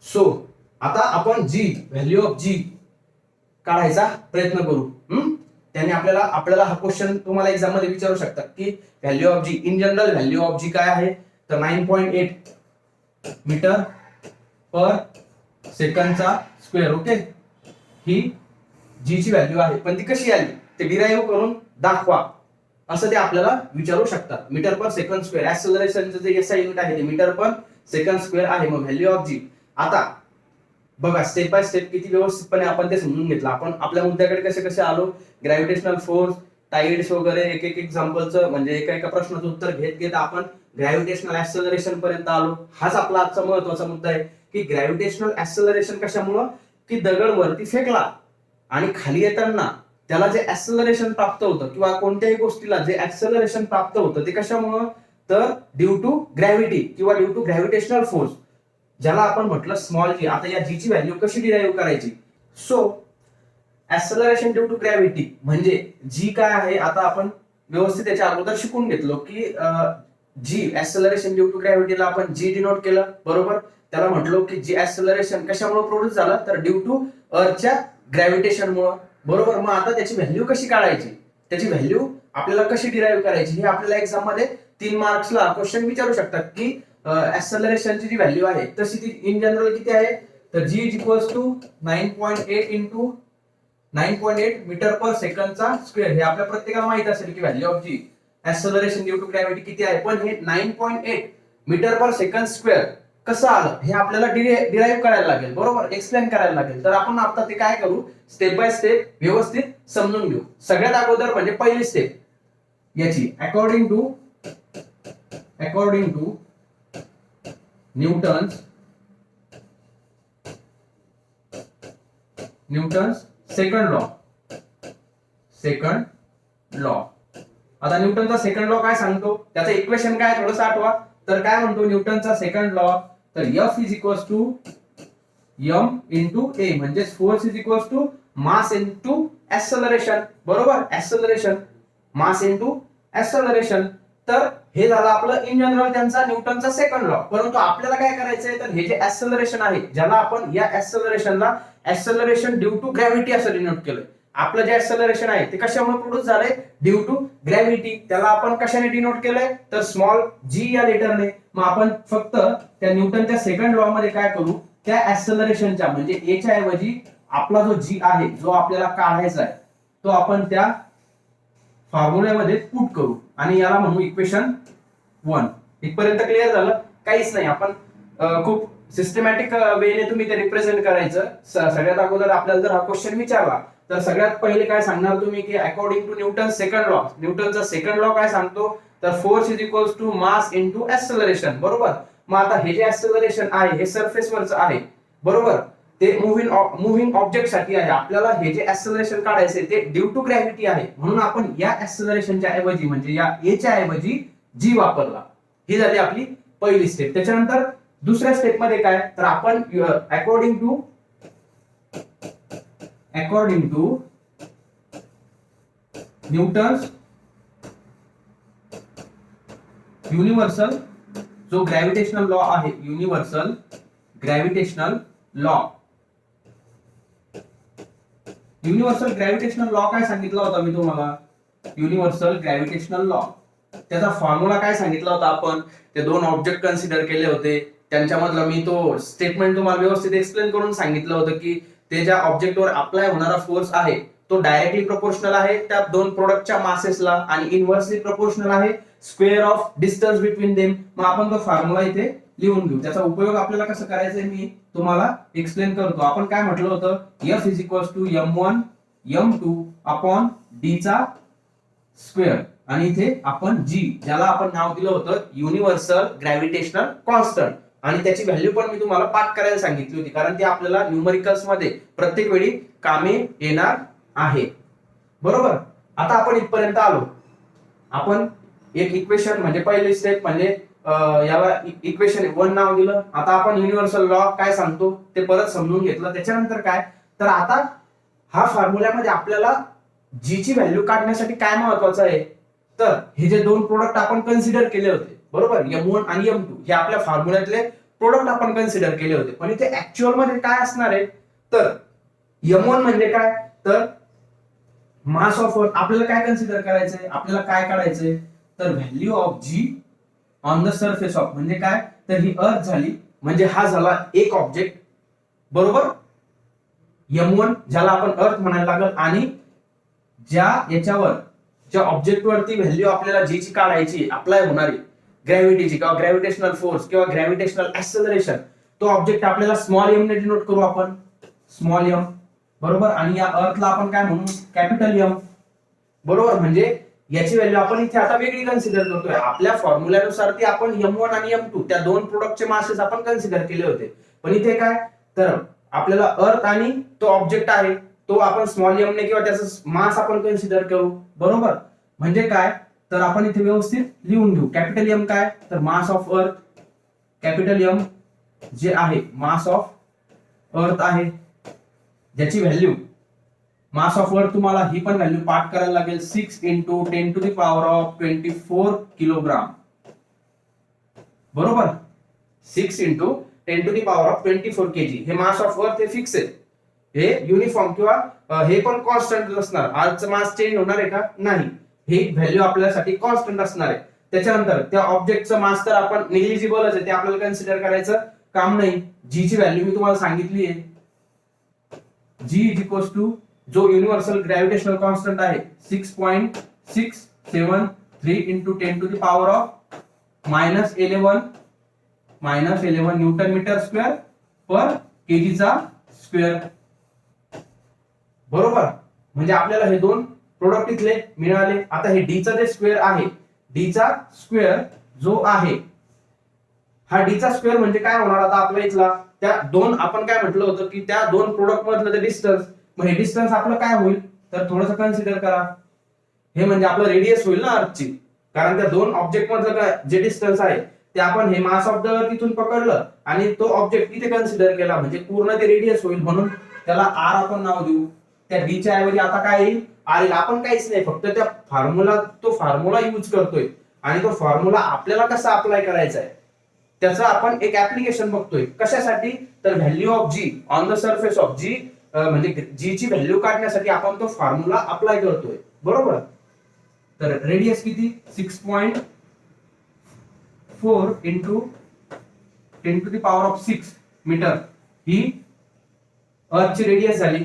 सो आता आपण व्हॅल्यू ऑफ जी काढायचा प्रयत्न करू. त्याने आपल्याला हा क्वेश्चन तुम्हाला एक्झाम मध्ये विचारू शकतात की value of g, in general value of g काय आहे, तर 9.8 मीटर पर सेकंडचा स्क्वेअर. ओके. ही जी ची व्हॅल्यू आहे, पण ती कशी आली ते डिराईव्ह करून दाखवा असं ते आपल्याला विचारू शकतात. मीटर पर सेकंड स्क्वेअर ऍक्सेलरेशनचं जे एसआय युनिट आहे ते मीटर पर सेकंड स्क्वेअर आहे. मग व्हॅल्यू ऑफ जी, आता बघा स्टेप बाय स्टेप किती व्यवस्थितपणे आपण ते समजून घेतलं. आपण आपल्या मुद्द्याकडे कसे कसे आलो, ग्रॅव्हिटेशनल फोर्स, टाइड्स वगैरे एक एक एक्झाम्पलचं म्हणजे एका एका प्रश्नाचं उत्तर घेत घेत आपण ग्रॅव्हिटेशनल ऍक्सेलरेशन पर्यंत आलो. हाच आपला आजचा महत्वाचा मुद्दा आहे की ग्रॅव्हिटेशनल ऍक्सेलरेशन कशामुळं, की दगड वरती फेकला आणि खाली येताना त्याला जे ऍक्सेलरेशन प्राप्त होतं किंवा कोणत्याही गोष्टीला जे ऍक्सेलरेशन प्राप्त होतं ते कशामुळं, तर ड्यू टू ग्रॅव्हिटी किंवा ड्यू टू ग्रॅव्हिटेशनल फोर्स, ज्याला आपण म्हटलं स्मॉल जी. आता या जी ची व्हॅल्यू कशी डिराईव्ह करायची, so acceleration due to gravity म्हणजे जी काय आहे, आता आपण व्यवस्थित त्याच्या अगोदर शिकून घेतलो की जी ऍक्सेलरेशन ड्यू टू ग्रॅव्हिटीला आपण जी डिनोट केलं. बरोबर. त्याला म्हटलो की जी ऍक्सेलरेशन कशामुळे प्रोड्यूस झालं, तर ड्यू टू अर्थच्या ग्रॅव्हिटेशनमुळे. बरोबर. मग आता त्याची व्हॅल्यू कशी काढायची, त्याची व्हॅल्यू आपल्याला कशी डिराईव्ह करायची, हे आपल्याला एक्झाम मध्ये 3 मार्क्सला क्वेश्चन विचारू शकतात की ऍक्सेलरेशनची जी व्हॅल्यू आहे तशी ती इन जनरल किती आहे, तर g is equals to 9.8 into 9.8 metre per सेकंडचा स्क्वेअर. हे आपल्या प्रत्येकाला माहित असेल की value of g acceleration due to gravity किती आहे. पण हे 9.8 मीटर पर सेकंड स्क्वेअर कसं आलं हे आपल्याला डिराईव्ह करायला लागेल. बरोबर. एक्सप्लेन करायला लागेल. तर आपण आता ते काय करू, स्टेप बाय स्टेप व्यवस्थित समजून घेऊ. सगळ्यात अगोदर म्हणजे पहिली स्टेप याची, according to Newton's second law. आता न्यूटनचा सेकंड लॉ काय सांगतो, त्याचं इक्वेशन काय थोडंसं आठवा. तर काय म्हणतो न्यूटनचा सेकंड लॉ, तर F is equals to m into a, म्हणजे force is equals to mass into acceleration. बरोबर. Acceleration, mass into acceleration. तर हे झालं आपलं इन जनरल त्यांचा न्यूटनचा सेकंड लॉ. परंतु आपल्याला काय करायचंय, तर हे जे ऍक्सेलरेशन आहे ज्याला आपण या ऍक्सेलरेशनला ऍक्सेलरेशन ड्यू टू ग्रॅव्हिटी असं डिनोट केलंय. आपलं जे ऍक्सेलरेशन आहे ते कशामुळे प्रोड्यूस झालंय, ड्यू टू ग्रॅव्हिटी. त्याला आपण कशाने डिनोट केलंय, तर स्मॉल जी या लेटरने. मग आपण फक्त त्या न्यूटनच्या सेकंड लॉ मध्ये काय करू, त्या ऍक्सेलरेशनच्या म्हणजे ए च्या ऐवजी आपला जो जी आहे जो आपल्याला काढायचा आहे तो आपण त्या फॉर्म्युल्यामध्ये पुट करू आणि याला म्हणू इक्वेशन 1. इथपर्यंत क्लिअर झालं. काहीच नाही, आपण खूप सिस्टमॅटिक वेने तुम्ही ते रिप्रेझेंट करायचं. सगळ्यात अगोदर आपल्याला जर हा क्वेश्चन विचारला तर सगळ्यात पहिले काय सांगणार तुम्ही की according to Newton second law, न्यूटनचा सेकंड लॉ काय सांगतो, तर force is equals to mass into acceleration. बरोबर. मग आता हे जे ऍक्सेलरेशन आहे हे सरफेस वरचं आहे. बरोबर. ते मुव्हिंग ऑब्जेक्ट साठी आहे. आपल्याला हे जे ऍक्सेलरेशन काढायचे ते ड्यू टू ग्रॅव्हिटी आहे, म्हणून आपण या ऍक्सेलरेशनच्या ऐवजी म्हणजे या ए च्या ऐवजी जी वापरला. ही झाली आपली पहिली स्टेप. त्याच्यानंतर दुसऱ्या स्टेप मध्ये काय, तर आपण अकॉर्डिंग टू न्यूटन्स युनिव्हर्सल जो ग्रॅव्हिटेशनल लॉ आहे, युनिव्हर्सल ग्रॅव्हिटेशनल लॉ काय सांगितला होता मी तुम्हाला? युनिव्हर्सल ग्रॅव्हिटेशनल लॉ त्याचा फॉर्म्युला काय सांगितला होता आपण? ते दोन ऑब्जेक्ट कन्सिडर केले होते, त्यांच्यामधला मी तो स्टेटमेंट तुम्हाला व्यवस्थित एक्सप्लेन करून सांगितलं होतं की ते ज्या ऑब्जेक्टवर अप्लाय होणारा फोर्स आहे तो डायरेक्टली प्रोपोर्शनल आहे त्या दोन प्रोडक्टच्या मासेसला आणि इनव्हर्सली प्रोपोर्शनल आहे square of distance between them. मग आपण तो फॉर्म्युला इथे लिहून घेऊ. त्याचा उपयोग आपल्याला कसं करायचा आहे मी तुम्हाला एक्सप्लेन करतो. आपण काय म्हटलं होतं? F is equal to m1 m2 upon d चा स्क्वेअर आणि इथे आपण g ज्याला आपण नाव दिलं होतं युनिव्हर्सल ग्रॅव्हिटेशनल कॉन्स्टंट, आणि त्याची व्हॅल्यू पण मी तुम्हाला पाठ करायला सांगितली होती कारण ती आपल्याला न्यूमरिकल्स मध्ये प्रत्येक वेळी कामे येणार आहे. बरोबर. आता आपण इथपर्यंत आलो. आपण एक इक्वेशन म्हणजे पहिली स्टेप म्हणजे याला इक्वेशन 1 नाव दिलं. आता आपण युनिव्हर्सल लॉ काय सांगतो ते परत समजून घेतलं. त्याच्यानंतर काय, तर आता हा फॉर्म्युल्यामध्ये आपल्याला जी ची व्हॅल्यू काढण्यासाठी काय महत्वाचं आहे, तर हे जे दोन प्रोडक्ट आपण कन्सिडर केले होते बरोबर, m1 आणि m2 हे आपल्या फॉर्म्युल्यातले प्रोडक्ट आपण कन्सिडर केले होते, पण इथे ऍक्च्युअल मध्ये काय असणार आहे, तर m1 म्हणजे काय, तर मास ऑफ अर्थ. आपल्याला काय कन्सिडर करायचंय, आपल्याला काय काढायचंय, तर value of G on the surface of म्हणजे काय, तर ही अर्थ झाली, म्हणजे हा झाला एक ऑब्जेक्ट बरोबर m1 ज्याला आपण अर्थ म्हणायला लागल, आणि ज्या ऑब्जेक्ट वरती व्हॅल्यू आपल्याला जी ची काढायची अप्लाय होणारी ग्रॅव्हिटीची किंवा ग्रॅव्हिटेशनल फोर्स किंवा ग्रॅव्हिटेशनल ऍक्सेलरेशन, तो ऑब्जेक्ट आपल्याला स्मॉल एम ने डिनोट करू आपण, स्मॉल एम बरोबर, आणि या अर्थला आपण काय म्हणू, कॅपिटल एम बरोबर. म्हणजे याची व्हॅल्यू आपण इथे आता वेगळी कन्सिडर करतोय. आपल्या फॉर्म्युल्यानुसार ती आपण m1 आणि m2 त्या दोन प्रोडक्टचे मासेस आपण कन्सिडर केले होते, पण इथे काय, तर आपल्याला अर्थ आणि तो ऑब्जेक्ट आहे तो आपण स्मॉल एम ने किंवा त्याचं मास आपण कन्सिडर करू बरोबर. म्हणजे काय, तर आपण इथे व्यवस्थित लिहून घेऊ. कॅपिटल एम काय, तर mass of earth, capital M जे आहे मास ऑफ अर्थ आहे, ज्याची व्हॅल्यू मास ऑफ अर्थ तुम्हाला ही पण व्हॅल्यू पाठ करायला लागेल 6 × 10⁻24 किलोग्राम बरोबर. 6 × 10⁻24 kg हे मास ऑफ अर्थ हे फिक्स आहे, हे युनिफॉर्म किंवा हे पण कॉन्स्टंट असणार. आजचं मास चेंज होणार आहे का, नाही, हे व्हॅल्यू आपल्यासाठी कॉन्स्टंट असणार आहे. त्याच्यानंतर त्या ऑब्जेक्टचं मास तर आपण निग्लिजिबलच आहे, ते आपल्याला कन्सिडर करायचं काम नाही. जी ची व्हॅल्यू मी तुम्हाला सांगितली आहे, जी इज इक्वल टू जो युनिव्हर्सल ग्रॅव्हिटेशनल कॉन्स्टंट आहे 6.673 × 10⁻11 न्यूटन मीटर स्क्वेअर पर केजी चा स्क्वेअर बरोबर. म्हणजे आपल्याला हे दोन प्रोडक्ट इथले मिळाले. आता हे डी चा जे स्क्वेअर आहे, डी चा स्क्वेअर जो आहे, हा डी चा स्क्वेअर म्हणजे काय होणार, आता आपल्या इथला त्या दोन आपण काय म्हटलं होतं की त्या दोन प्रोडक्ट मधलं ते डिस्टन्स, मग हे डिस्टन्स आपलं काय होईल, तर थोडंसं कन्सिडर करा, हे म्हणजे आपलं रेडियस होईल ना अर्थची, कारण त्या दोन ऑब्जेक्ट मधलं जे डिस्टन्स आहे ते आपण हे मास ऑफ द अर्थ इथून पकडलं आणि तो ऑब्जेक्ट इथे कन्सिडर केला, म्हणजे पूर्ण ते रेडियस होईल, म्हणून त्याला आर आपण नाव देऊ. त्या डी च्या ऐवजी आता काय येईल, आर येईल. आपण काहीच नाही, फक्त त्या तो फॉर्म्युला यूज करतोय आणि तो फॉर्म्युला आपल्याला कसा अप्लाय करायचा आहे त्याचं आपण एक ऍप्लिकेशन बघतोय. कशासाठी, तर value of G on the surface of g म्हणजे जी ची व्हॅल्यू काढण्यासाठी आपण तो फॉर्म्युला अप्लाय करतोय बरोबर. तर रेडियस किती, 6.4 × 10⁻6 मीटर ही अर्थची रेडियस झाली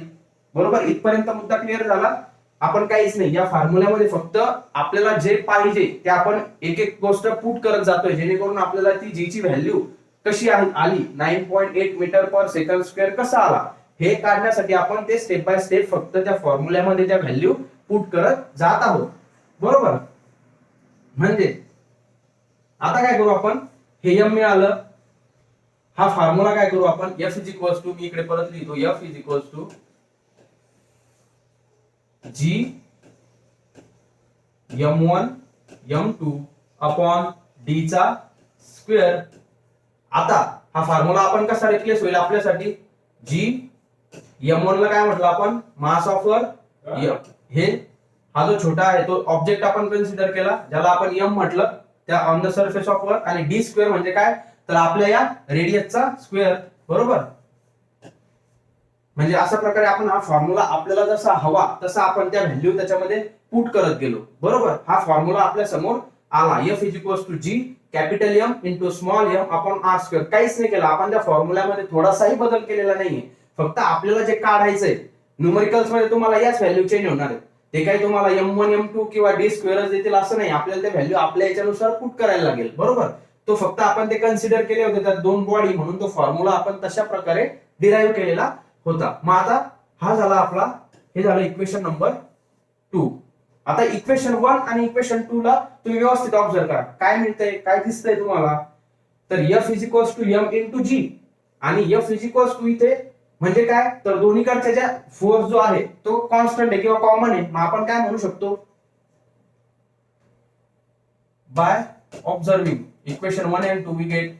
बरोबर. इथपर्यंत मुद्दा क्लिअर झाला. आपण काहीच नाही, या फॉर्म्युल्यामध्ये फक्त आपल्याला जे पाहिजे ते आपण एक एक गोष्ट पुट करत जातोय, जेणेकरून आपल्याला ती जी ची व्हॅल्यू कशी आली 9.8 मीटर पर सेकंड स्क्वेअर कसा आला हे काढण्यासाठी आपण ते स्टेप बाय स्टेप फक्त त्या फॉर्म्युल्यामध्ये त्या व्हॅल्यू पुट करत जात आहोत बरोबर. म्हणजे आता काय करू आपण, हे m मिळालं, हा फॉर्म्युला काय करू आपण, F इज इक्वल्स टू, मी इकडे परत लिहितो, F is equals to G M1 M2 upon D चा स्क्वेअर. आता हा फॉर्म्युला आपण कसा रिप्लेस होईल आपल्यासाठी, G M1 ला काय म्हटलं आपण, मास ऑफ अर्थ, हे हा जो छोटा आहे तो ऑब्जेक्ट आपण कन्सिडर केला ज्याला आपण M म्हटलं, त्या on the surface of earth, आणि D स्क्वेअर म्हणजे काय, तर आपल्या या रेडियसचा स्क्वेअर. बरोबर, म्हणजे अशा प्रकारे आपण हा फॉर्म्युला आपल्याला जसा हवा तसा आपण त्या व्हॅल्यू त्याच्यामध्ये पुट करत गेलो. बरोबर, हा फॉर्म्युला आपल्या समोर आला, F is equals to G capital M into small m upon R square. काहीच नाही केलं आपण त्या फॉर्म्युल्यामध्ये, थोडासाही बदल केलेला नाहीये. फक्त आपल्याला जे काढायचंय न्यूमरिकल्स मध्ये तुम्हाला याच व्हॅल्यू चेंज होणार आहे. ते काही तुम्हाला M1 M2 किंवा D स्क्वेअरच देतील असं नाही, आपल्याला ते व्हॅल्यू आपल्या याच्यानुसार पुट करायला लागेल. बरोबर, तो फक्त आपण ते कन्सिडर केले होते त्यात दोन बॉडी, म्हणून तो फॉर्म्युला आपण तशा प्रकारे डिराईव्ह केलेला होता. मग आता हा झाला आपला, हे झालं इक्वेशन नंबर 2. आता इक्वेशन 1 आणि इक्वेशन 2 ला तुम्ही व्यवस्थित ऑब्झर्व करा, काय मिळतंय, काय दिसतंय तुम्हाला, तर F is equals to M into G, आणि F इज इक्वल्स टू इथे म्हणजे काय, तर दोन्हीकडच्या ज्या फोर्स जो आहे तो कॉन्स्टंट आहे किंवा कॉमन आहे. मग आपण काय म्हणू शकतो, by observing equation 1 and 2 we get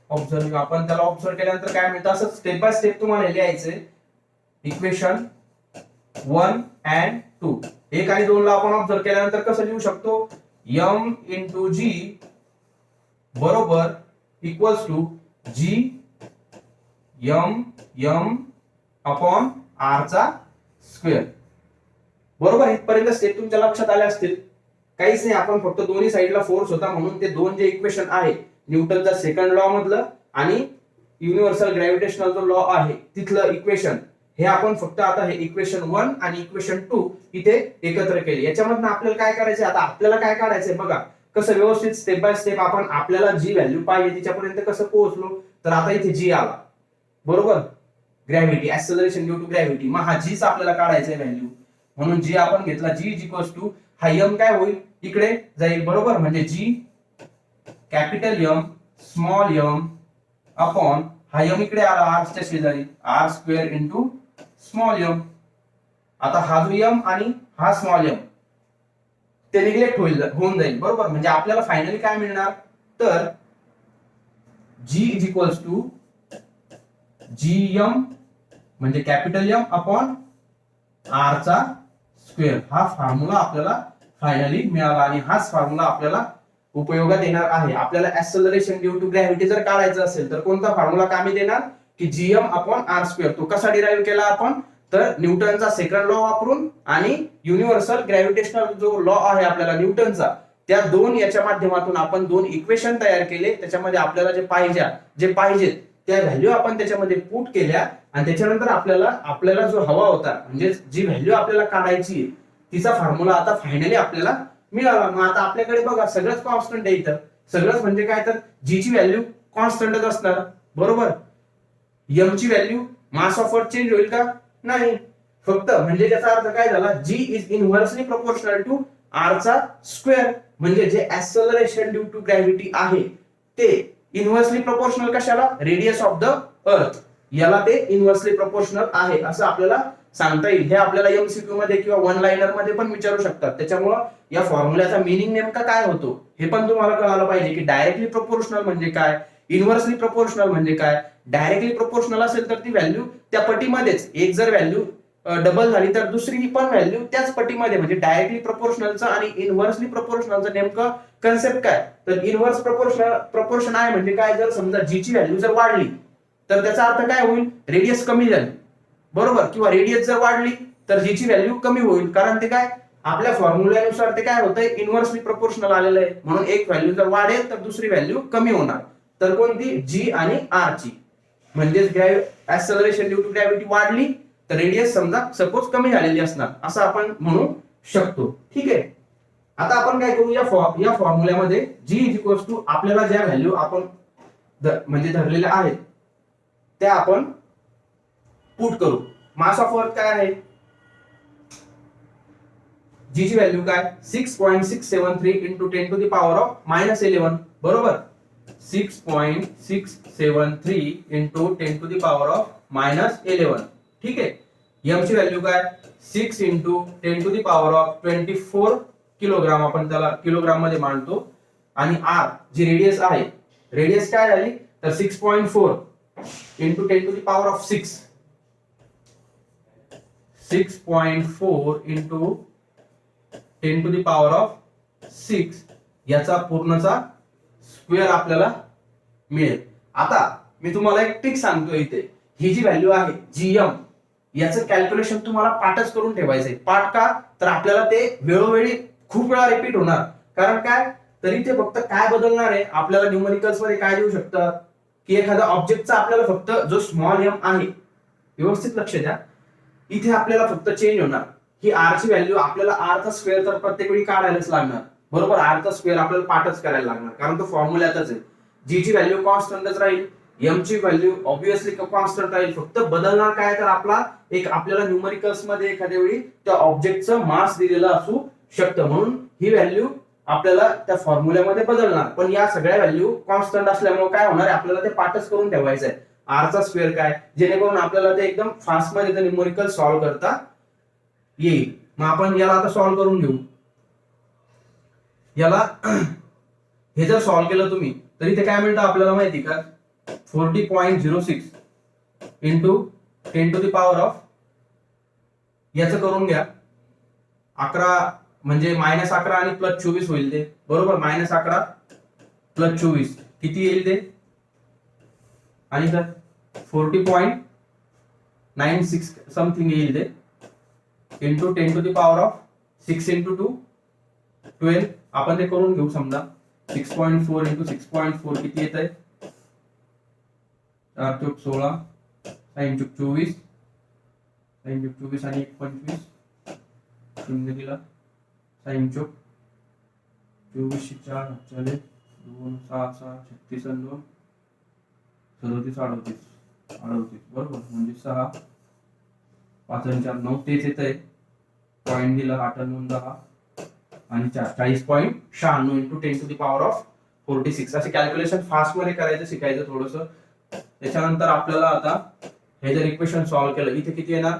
observing, आपण त्याला ऑब्झर्व केल्यानंतर काय मिळतं, असं स्टेप बाय स्टेप तुम्हाला लिहायचंय. इक्वेशन 1 and 2, 1 आणि 2 ला आपण ऑब्झर्व केल्यानंतर कसं लिहू शकतो, M इंटू G बरोबर equals to G M upon R चा स्क्वेअर. बरोबर, इथपर्यंत स्टेप तुमच्या लक्षात आले असतील. काहीच नाही, आपण फक्त दोन्ही साईडला फोर्स होता म्हणून ते दोन जे इक्वेशन आहे न्यूटनचा सेकंड लॉ मधलं आणि युनिव्हर्सल ग्रॅव्हिटेशनल जो लॉ आहे तिथलं इक्वेशन, हे आपण फक्त आता हे इक्वेशन 1 आणि इक्वेशन 2 इथे एकत्र केले. याच्यामधनं आपल्याला काय करायचंय, आता आपल्याला काय काढायचंय बघा, कसं व्यवस्थित स्टेप बाय स्टेप आपण आपल्याला जी व्हॅल्यू पाहिजे तिच्यापर्यंत कसं पोहोचलो. तर आता इथे जी आला, बरोबर, gravity, acceleration due to gravity. मग हा जीच आपल्याला काढायचा व्हॅल्यू, म्हणून जी आपण घेतला, जी इज इक्वल्स टू, हा M काय होईल, इकडे जाईल. बरोबर, म्हणजे g capital M small m upon हा M इकडे आला R च्या शेजारी, R square into small m. आता हा जो M आणि हा स्मॉल m ते निग्लेक्ट होऊन जाईल. बरोबर, म्हणजे आपल्याला फायनली काय मिळणार, तर G is equals to GM म्हणजे कॅपिटल M अपॉन R चा स्क्वेअर. हा फॉर्म्युला आपल्याला फायनली मिळाला आणि हाच फॉर्म्युला आपल्याला उपयोगात येणार आहे. आपल्याला ऍक्सेलरेशन ड्यू टू ग्रॅव्हिटी जर काढायचं असेल तर कोणता फॉर्म्युला कामी देणार, की GM अपॉन R स्क्वेअर. तो कसा डिराईव्ह केला आपण, तर न्यूटनचा सेकंड लॉ वापरून आणि युनिव्हर्सल ग्रॅव्हिटेशनल जो लॉ आहे आपल्याला न्यूटनचा, त्या दोन याच्या माध्यमातून आपण दोन इक्वेशन तयार केले. त्याच्यामध्ये आपल्याला जे पाहिजे त्या व्हॅल्यू आपण त्याच्यामध्ये पुट केल्या आणि त्याच्यानंतर आपल्याला जो हवा होता, म्हणजे जी व्हॅल्यू आपल्याला काढायची तिचा फॉर्म्युला आता फायनली आपल्याला मिळाला. मग आता आपल्याकडे बघा सगळंच कॉन्स्टंट आहे इथं, सगळंच म्हणजे काय, तर जी ची व्हॅल्यू कॉन्स्टंटच असणार. बरोबर, M ची व्हॅल्यू मास ऑफ अर्थ चेंज होईल का, नाही. फक्त म्हणजे त्याचा अर्थ काय झाला, G is inversely proportional to R चा स्क्वेअर. म्हणजे जे ऍक्सेलरेशन ड्यू टू ग्रॅव्हिटी आहे ते इनव्हर्सली प्रोपोर्शनल कशाला, रेडियस ऑफ द अर्थ, याला ते इनव्हर्सली प्रोपोर्शनल आहे असं आपल्याला सांगता येईल. हे आपल्याला MCQ मध्ये किंवा वन लाइनर मध्ये पण विचारू शकतात. त्याच्यामुळं या फॉर्म्युल्याचा मीनिंग नेमका काय होतो हे पण तुम्हाला कळायला पाहिजे, की डायरेक्टली प्रोपोर्शनल म्हणजे काय, इनव्हर्सली प्रोपोर्शनल म्हणजे काय. डायरेक्टली प्रोपोर्शनल असेल तर ती व्हॅल्यू त्या पटीमध्येच, एक जर व्हॅल्यू डबल झाली तर दुसरी पण व्हॅल्यू त्याच पटीमध्ये, म्हणजे डायरेक्टली प्रोपोर्शनलचं आणि इनव्हर्सली प्रोपोर्शनलचं नेमकं कन्सेप्ट काय, तर इनव्हर्स प्रोपोर्शन आहे म्हणजे काय, जर समजा जी ची व्हॅल्यू जर वाढली तर त्याचा अर्थ काय होईल, रेडियस कमी झाली. बरोबर, किंवा रेडियस जर वाढली तर जी ची व्हॅल्यू कमी होईल, कारण ते काय आपल्या फॉर्म्युल्यानुसार ते काय होतंय, इनव्हर्सली प्रोपोर्शनल आलेलं आहे. म्हणून एक व्हॅल्यू जर वाढेल तर दुसरी व्हॅल्यू कमी होणार. तर कोणती, जी आणि आर ची. म्हणजे ऍक्सेलरेशन ड्यू टू ग्रॅव्हिटी वाढली तर रेडियस समजा सपोज कमी झालेली असणार, असं आपण म्हणू शकतो. ठीक आहे, आता आपण काय करू, या फॉर्म्युल्यामध्ये जी इज इक्वल्स टू आपल्याला ज्या व्हॅल्यू आपण म्हणजे धरलेल्या आहेत त्या आपण पुट करू. मास ऑफ अर्थ काय आहे, जी ची व्हॅल्यू काय, 6.673 into 10 to the power of -11. बरोबर, 6.673 इंटू 10⁻⁻11. ठीक आहे. m ची व्हॅल्यू काय 6 इंटू 10⁻24 किलोग्राम, आपण त्याला किलोग्राम मध्ये मांडतो. आणि r जी रेडियस आहे, रेडियस काय झाली तर 6.4 इंटू 10⁻6, 6.4 इंटू 10⁻6 याचा पूर्णचा स्क्वेअर आपल्याला मिळेल. आता मी तुम्हाला एक ट्रिक सांगतो इथे. ही जी व्हॅल्यू आहे जीएम, याचं कॅल्क्युलेशन तुम्हाला पाठच करून ठेवायचंय. पाठ का तर आपल्याला ते वेळोवेळी खूप वेळा रिपीट होणार. कारण काय तर इथे फक्त काय बदलणार आहे, आपल्याला न्यूमरिकल्स मध्ये काय देऊ शकतं की एखादा ऑब्जेक्टचा आपल्याला फक्त जो स्मॉल एम आहे, व्यवस्थित लक्ष द्या, इथे आपल्याला फक्त चेंज होणार. ही आर ची व्हॅल्यू आपल्याला आर चा स्क्वेअर तर प्रत्येक वेळी काढायलाच लागणार. बरोबर, आर चा स्क्वेअर आपल्याला पाठच करायला लागणार, कारण तो फॉर्म्युल्यातच आहे. जी ची व्हॅल्यू कॉन्स्टंटच राहील, एम ची व्हॅल्यू ऑब्विसली कॉन्स्टंट राहील. फक्त बदलणार काय तर आपल्याला न्यूमरिकल्स मध्ये एखाद्या वेळी त्या ऑब्जेक्टचं मास दिलेलं असू शकतं, म्हणून ही व्हॅल्यू आपल्याला त्या फॉर्म्युल्यामध्ये बदलणार. पण या सगळ्या व्हॅल्यू कॉन्स्टंट असल्यामुळे काय होणार आहे, आपल्याला ते पाठच करून ठेवायचं आहे. आर चा स्क्वेअर काय, जेणेकरून आपल्याला ते एकदम फास्ट मध्ये न्यूमरिकल सॉल्व्ह करता येईल. मग आपण याला आता सॉल्व्ह करून घेऊ. याला हे जर सॉल्व्ह केलं तुम्ही तर इथे काय मिळतं आपल्याला माहिती का, 40.06 इंटू 10⁻, याचं करून घ्या 11, म्हणजे -11 आणि +24 होईल ते. बरोबर, -11 +24 किती येईल ते, आणि तर 40.96 समथिंग येईल ते, इंटू 10⁻6 इंटू 2 12. आपण ते करून घेऊ. समजा 6.4 इंटू 6.4 किती येत आहे, 4 चौक 16, 6 चौक 24, 6 चौक 24 आणि 25 शून्य दिला, 6 चौक 24 4 40 2 6 6 36 आणि 2 37 38. बरोबर, म्हणजे 6 5 आणि 4 9 तेच येत आहे. पॉईंट दिला 8 आणि 10 आणि 40.96 इंटू 10⁻46. असे कॅल्क्युलेशन फास्ट मध्ये करायचं शिकायचं थोडस. त्याच्यानंतर आपल्याला आता हे जर इक्वेशन सॉल्व्ह केलं, इथे किती येणार,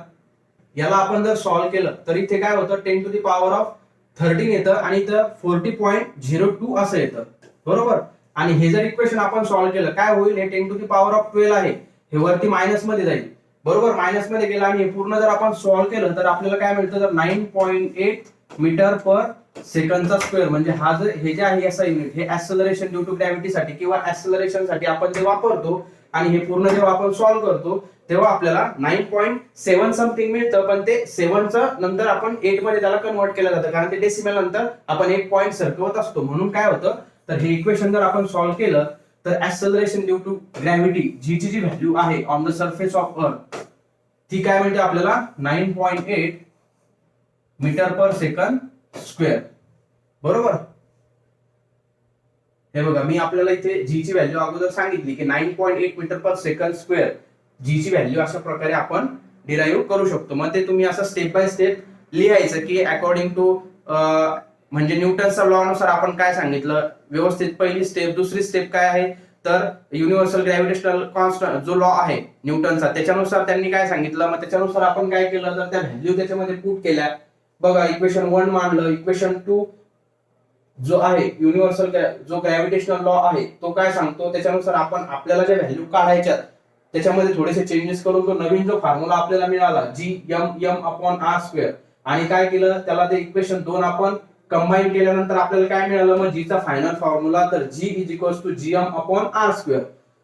याला आपण जर सॉल्व्ह केलं तर इथे काय होतं 10⁻13 येतं आणि इथं 40.02 असं येतं. बरोबर, आणि हे जर इक्वेशन आपण सॉल्व्ह केलं काय होईल, हे 10⁻12 आहे, हे वरती मायनस मध्ये जाईल. बरोबर, मायनस मध्ये गेला आणि हे पूर्ण जर आपण सॉल्व्ह केलं तर आपल्याला काय मिळतं, तर 9.8 मीटर पर सेकंडचा स्क्वेअर. म्हणजे हा जर हे जे आहे याचा युनिट, हे ऍक्सेलरेशन ड्यू टू ग्रॅव्हिटी साठी किंवा ऍक्सेलरेशन साठी आपण ते वापरतो. आणि हे पूर्ण जेव्हा आपण सॉल्व्ह करतो तेव्हा आपल्याला 9.7 समथिंग मिळतं. पण ते 7 चं नंतर आपण 8 मध्ये त्याला कन्वर्ट केलं जातं, कारण ते डेसिमल नंतर आपण एक पॉईंट सरकवत असतो. म्हणून काय होतं, तर हे इक्वेशन जर आपण सॉल्व्ह केलं तर ऍक्सेलरेशन ड्यू टू ग्रॅव्हिटी जी ची जी व्हॅल्यू आहे on the surface of earth, ती काय मिळते आपल्याला 9.8 मीटर पर सेकंड स्क्वेअर. बरोबर, हे बघा मी आपल्याला इथे जी ची व्हॅल्यू अगोदर सांगितली की 9.8 मीटर पर सेकंड स्क्वेअर. जी ची व्हॅल्यू अशा प्रकारे आपण डिराईव्ह करू शकतो. मग ते तुम्ही असं स्टेप बाय स्टेप लिहायचं की अकॉर्डिंग टू म्हणजे न्यूटनचा लॉ नुसार आपण काय सांगितलं व्यवस्थित. पहिली स्टेप, दुसरी स्टेप काय आहे तर युनिव्हर्सल ग्रॅव्हिटेशनल कॉन्स्टंट जो लॉ आहे न्यूटनचा, त्याच्यानुसार त्यांनी काय सांगितलं. मग त्याच्यानुसार आपण काय केलं तर त्या व्हॅल्यू त्याच्यामध्ये पुट केल्या. बघा, इक्वेशन 1 मांडलं, इक्वेशन 2 जो आहे युनिव्हर्सल जो ग्रॅव्हिटेशनल लॉ आहे तो काय सांगतो, त्याच्यानुसार आपण आपल्याला ज्या व्हॅल्यू काढायच्या त्याच्यामध्ये थोडेसे चेंजेस करून तो नवीन जो फॉर्म्युला आपल्याला मिळाला GM/r², आणि काय केलं त्याला ते इक्वेशन 2 आपण कंबाईन केल्यानंतर आपल्याला काय मिळालं, मग जी चा फायनल फॉर्म्युला, तर G = GM/r².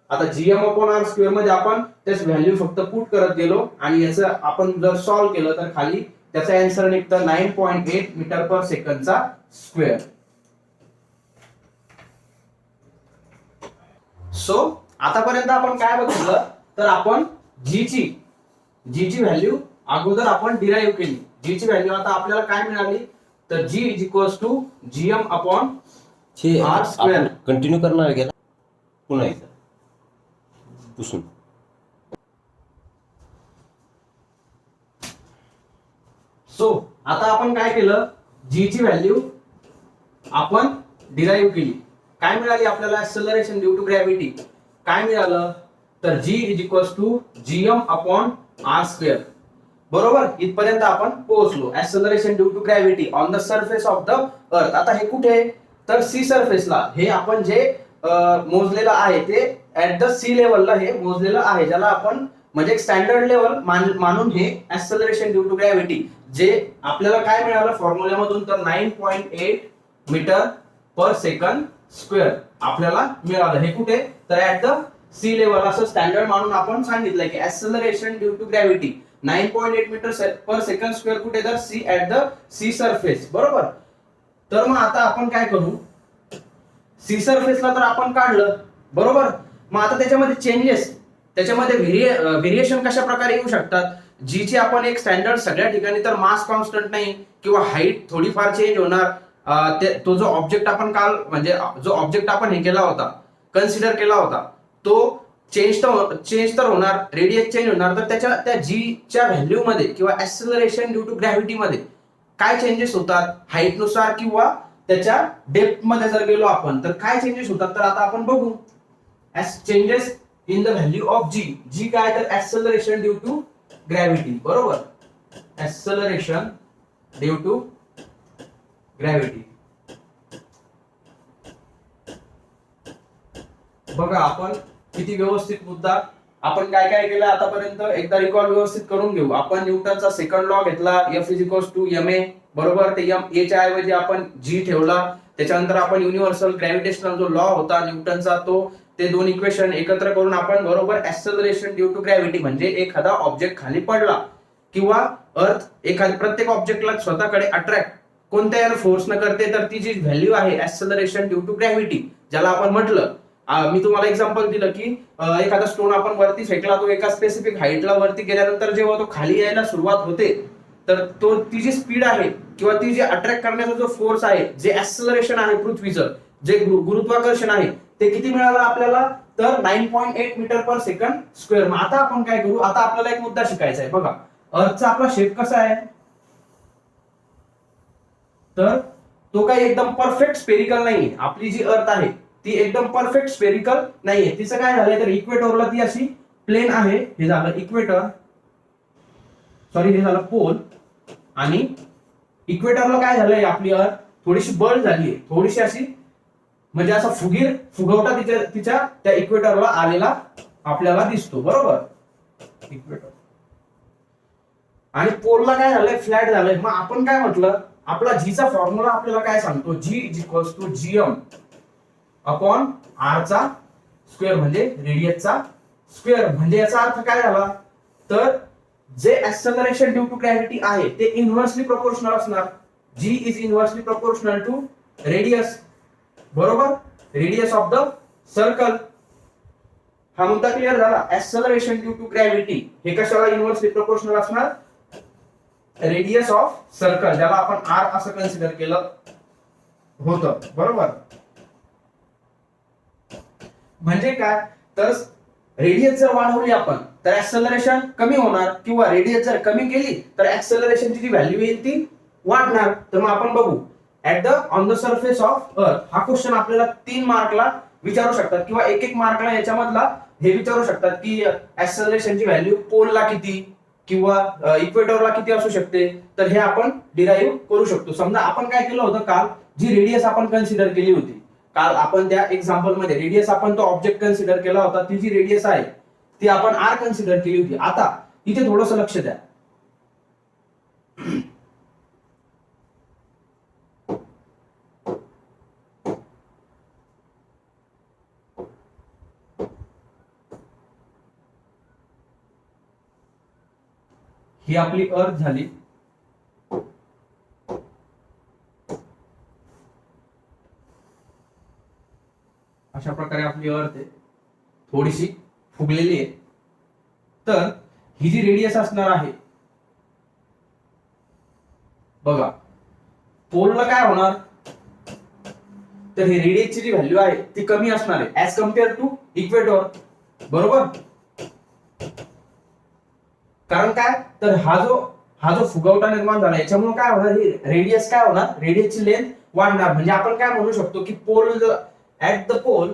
आता GM/r² मध्ये आपण त्याच व्हॅल्यू फक्त पुट करत गेलो आणि याचं आपण जर सॉल्व्ह केलं तर खाली त्याचा आन्सर निघतं 9.8 मीटर पर सेकंडचा स्क्वेअर. सो आतापर्यंत आपण काय बघितलं तर आपण जी ची व्हॅल्यू अगोदर आपण डिराईव्ह केली. जी ची व्हॅल्यू आता आपल्याला काय मिळाली तर G = GM/r². कंटिन्यू करणार गेला पुन्हा एकदा पुसून. सो आता आपण काय केलं, जी ची व्हॅल्यू आपण डिराईव्ह केली. काय मिळाली आपल्याला ऍक्सेलरेशन ड्यू टू ग्रॅव्हिटी काय मिळालं तर g is equals to gm upon r square. बरोबर इथपर्यंत आपण पोहोचलो. Acceleration due to gravity on the surface of the earth. आता हे कुठे तर सी सरफेसला हे आपण जे मोजलेलं आहे ते ऍट द सी लेवलला हे मोजलेलं आहे ज्याला आपण म्हणजे स्टँडर्ड लेवल मानून हे ऍक्सेलरेशन ड्यू टू ग्रॅव्हिटी जे आपल्याला काय मिळालं फॉर्म्युल्यामधून तर 9.8 मीटर पर सेकंड स्क्वेअर आपल्याला मिळालं. हे कुठे तर ऍट द सी लेवल असं स्टँडर्ड मानून आपण सांगितलंय की acceleration due to gravity 9.8 metre per second square कुठे तर sea at the sea surface. बरोबर. तर मग आता आपण काय करू सी सरफेसला तर आपण काढलं बरोबर. मग आता त्याच्यामध्ये चेंजेस त्याच्यामध्ये व्हेरिएशन कशा प्रकारे येऊ शकतात. जी ची आपण एक स्टँडर्ड सगळ्या ठिकाणी तर मास कॉन्स्टंट नाही किंवा हाईट थोडीफार चेंज होणार. तो जो ऑब्जेक्ट आपण काल म्हणजे जो ऑब्जेक्ट आपण हे केला होता कन्सिडर केला होता तो चेंज तर होणार रेडियस चेंज होणार. तर त्या जी च्या व्हॅल्यू मध्ये किंवा ऍक्सेलरेशन ड्यू टू ग्रॅव्हिटी मध्ये काय चेंजेस होतात हाईट नुसार किंवा त्याच्या डेप्थ मध्ये जर गेलो आपण तर काय चेंजेस होतात तर आता आपण बघू. Changes in the value of g. G काय तर ऍक्सेलरेशन ड्यू टू ग्रॅव्हिटी. बरोबर ऍक्सेलरेशन ड्यू टू ग्रॅव्हिटी. बघा आपण किती व्यवस्थित मुद्दा आपण काय काय केलं आतापर्यंत एकदा रिकॉल व्यवस्थित करून घेऊ. आपण न्यूटनचा सेकंड लॉ घेतला F is equals to ma. बरोबर ते ए च्या ऐवजी आपण जी ठेवला. त्याच्यानंतर आपण युनिव्हर्सल ग्रॅव्हिटेशनल जो लॉ होता न्यूटनचा तो ते दोन इक्वेशन एकत्र करून आपण बरोबर ऍक्सेलरेशन ड्यू टू ग्रॅव्हिटी म्हणजे एखादा ऑब्जेक्ट खाली पडला किंवा अर्थ एखाद्या प्रत्येक ऑब्जेक्टला स्वतःकडे अट्रॅक्ट कोणत्या फोर्स न करते तर ती जी व्हॅल्यू आहे ऍक्सेलरेशन ड्यू टू ग्रॅव्हिटी ज्याला आपण म्हटलं मी तुम्हाला एक्झाम्पल दिलं की एखादा स्टोन आपण वरती फेकला तो एका स्पेसिफिक हाईटला वरती गेल्यानंतर जेव्हा तो खाली यायला सुरुवात होते तर तो ती जी स्पीड आहे किंवा ती जी अट्रॅक्ट करण्याचा जो फोर्स आहे जे ऍक्सेलरेशन आहे पृथ्वीचं जे गुरुत्वाकर्षण आहे ते किती मिळालं आपल्याला तर 9.8 मीटर पर सेकंड स्क्वेअर. मग आता आपण काय करू आता आपल्याला एक मुद्दा शिकायचा आहे. बघा अर्थचा आपला शेप कसा आहे तर तो काही एकदम परफेक्ट स्पेरिकल नाहीये. आपली जी अर्थ आहे ती एकदम परफेक्ट स्पेरिकल नाहीये. तिचं काय झालंय तर इक्वेटरला ती अशी प्लेन आहे. हे झालं इक्वेटर सॉरी हे झालं पोल आणि इक्वेटरला काय झालंय आपली अर्थ थोडीशी बळ झालीये थोडीशी अशी म्हणजे असा फुगवटा तिच्या त्या इक्वेटरला आलेला आपल्याला दिसतो. बरोबर इक्वेटर आणि पोलला काय झालंय फ्लॅट झालंय. मग आपण काय म्हटलं आपला जीचा फॉर्म्युला आपल्याला काय सांगतो g is equals to GM upon R चा स्क्वेअर म्हणजे रेडियसचा स्क्वेअर. म्हणजे याचा अर्थ काय झाला तर जे ऍक्सेलरेशन ड्यू टू ग्रॅव्हिटी आहे ते इन्व्हर्सली प्रोपोर्शनल असणार. G is inversely proportional to radius. बरोबर रेडियस ऑफ द सर्कल. हा मुद्दा क्लिअर झाला. ऍक्सेलरेशन ड्यू टू ग्रॅव्हिटी हे कशाला इन्व्हर्सली प्रोपोर्शनल असणार रेडियस ऑफ सर्कल ज्याला आपण आर असं कन्सिडर केलं होतं. बरोबर म्हणजे काय तर रेडियस जर वाढवली आपण तर ऍक्सेलरेशन कमी होणार किंवा रेडियस जर कमी केली तर ऍक्सेलरेशनची जी व्हॅल्यू येईल ती वाढणार. तर मग आपण बघू at the on the surface of earth हा क्वेश्चन आपल्याला 3 मार्कला विचारू शकतात किंवा एक मार्कला याच्यामधला हे विचारू शकतात की ऍक्सेलरेशनची व्हॅल्यू पोलला किती किंवा इक्वेटरला किती असू शकते. तर हे आपण डिराईव्ह करू शकतो. समजा आपण काय केलं होतं काल जी रेडियस आपण कन्सिडर केली होती काल आपण त्या एक्झाम्पल मध्ये रेडियस आपण तो ऑब्जेक्ट कन्सिडर केला होता ती जी रेडियस आहे ती आपण आर कन्सिडर केली होती. आता इथे थोडंसं लक्ष द्या. ही आपली अर्थ झाली. अशा प्रकारे आपली अर्थ आहे थोडीशी फुगलेली आहे. तर ही जी रेडियस असणार आहे बघा पोलला काय होणार तर ही रेडियसची जी व्हॅल्यू आहे ती कमी असणार आहे ऍज कम्पेअर टू इक्वेटर. बरोबर कारण काय तर हा जो फुगवटा निर्माण झाला याच्यामुळे काय होणार ही रेडियस काय होणार रेडियसची लेंथ वाढणार. म्हणजे आपण काय म्हणू शकतो की pole at the pole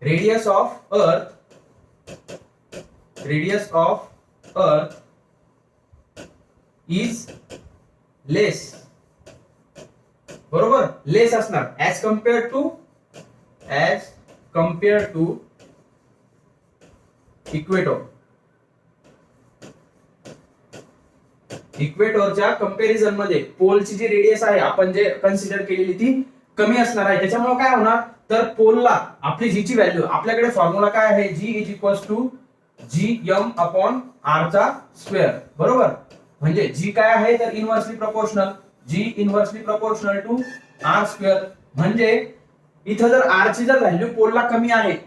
radius of earth is less, बरोबर, लेस असणार as compared to इक्वेटर. इक्वेटरच्या कंपॅरिझन मध्ये पोलची जी रेडियस आहे आपण जे कन्सिडर केलेली ती कमी असणार आहे. त्याच्यामुळे काय होणार तर पोलला आपली जी ची व्हॅल्यू, आपल्याकडे फॉर्म्युला काय आहे, G is equals to GM upon R चा स्क्वेअर, बरोबर. म्हणजे G काय आहे तर inversely proportional, G inversely proportional to R square. म्हणजे इथं जर R ची जर व्हॅल्यू पोलला कमी आहे,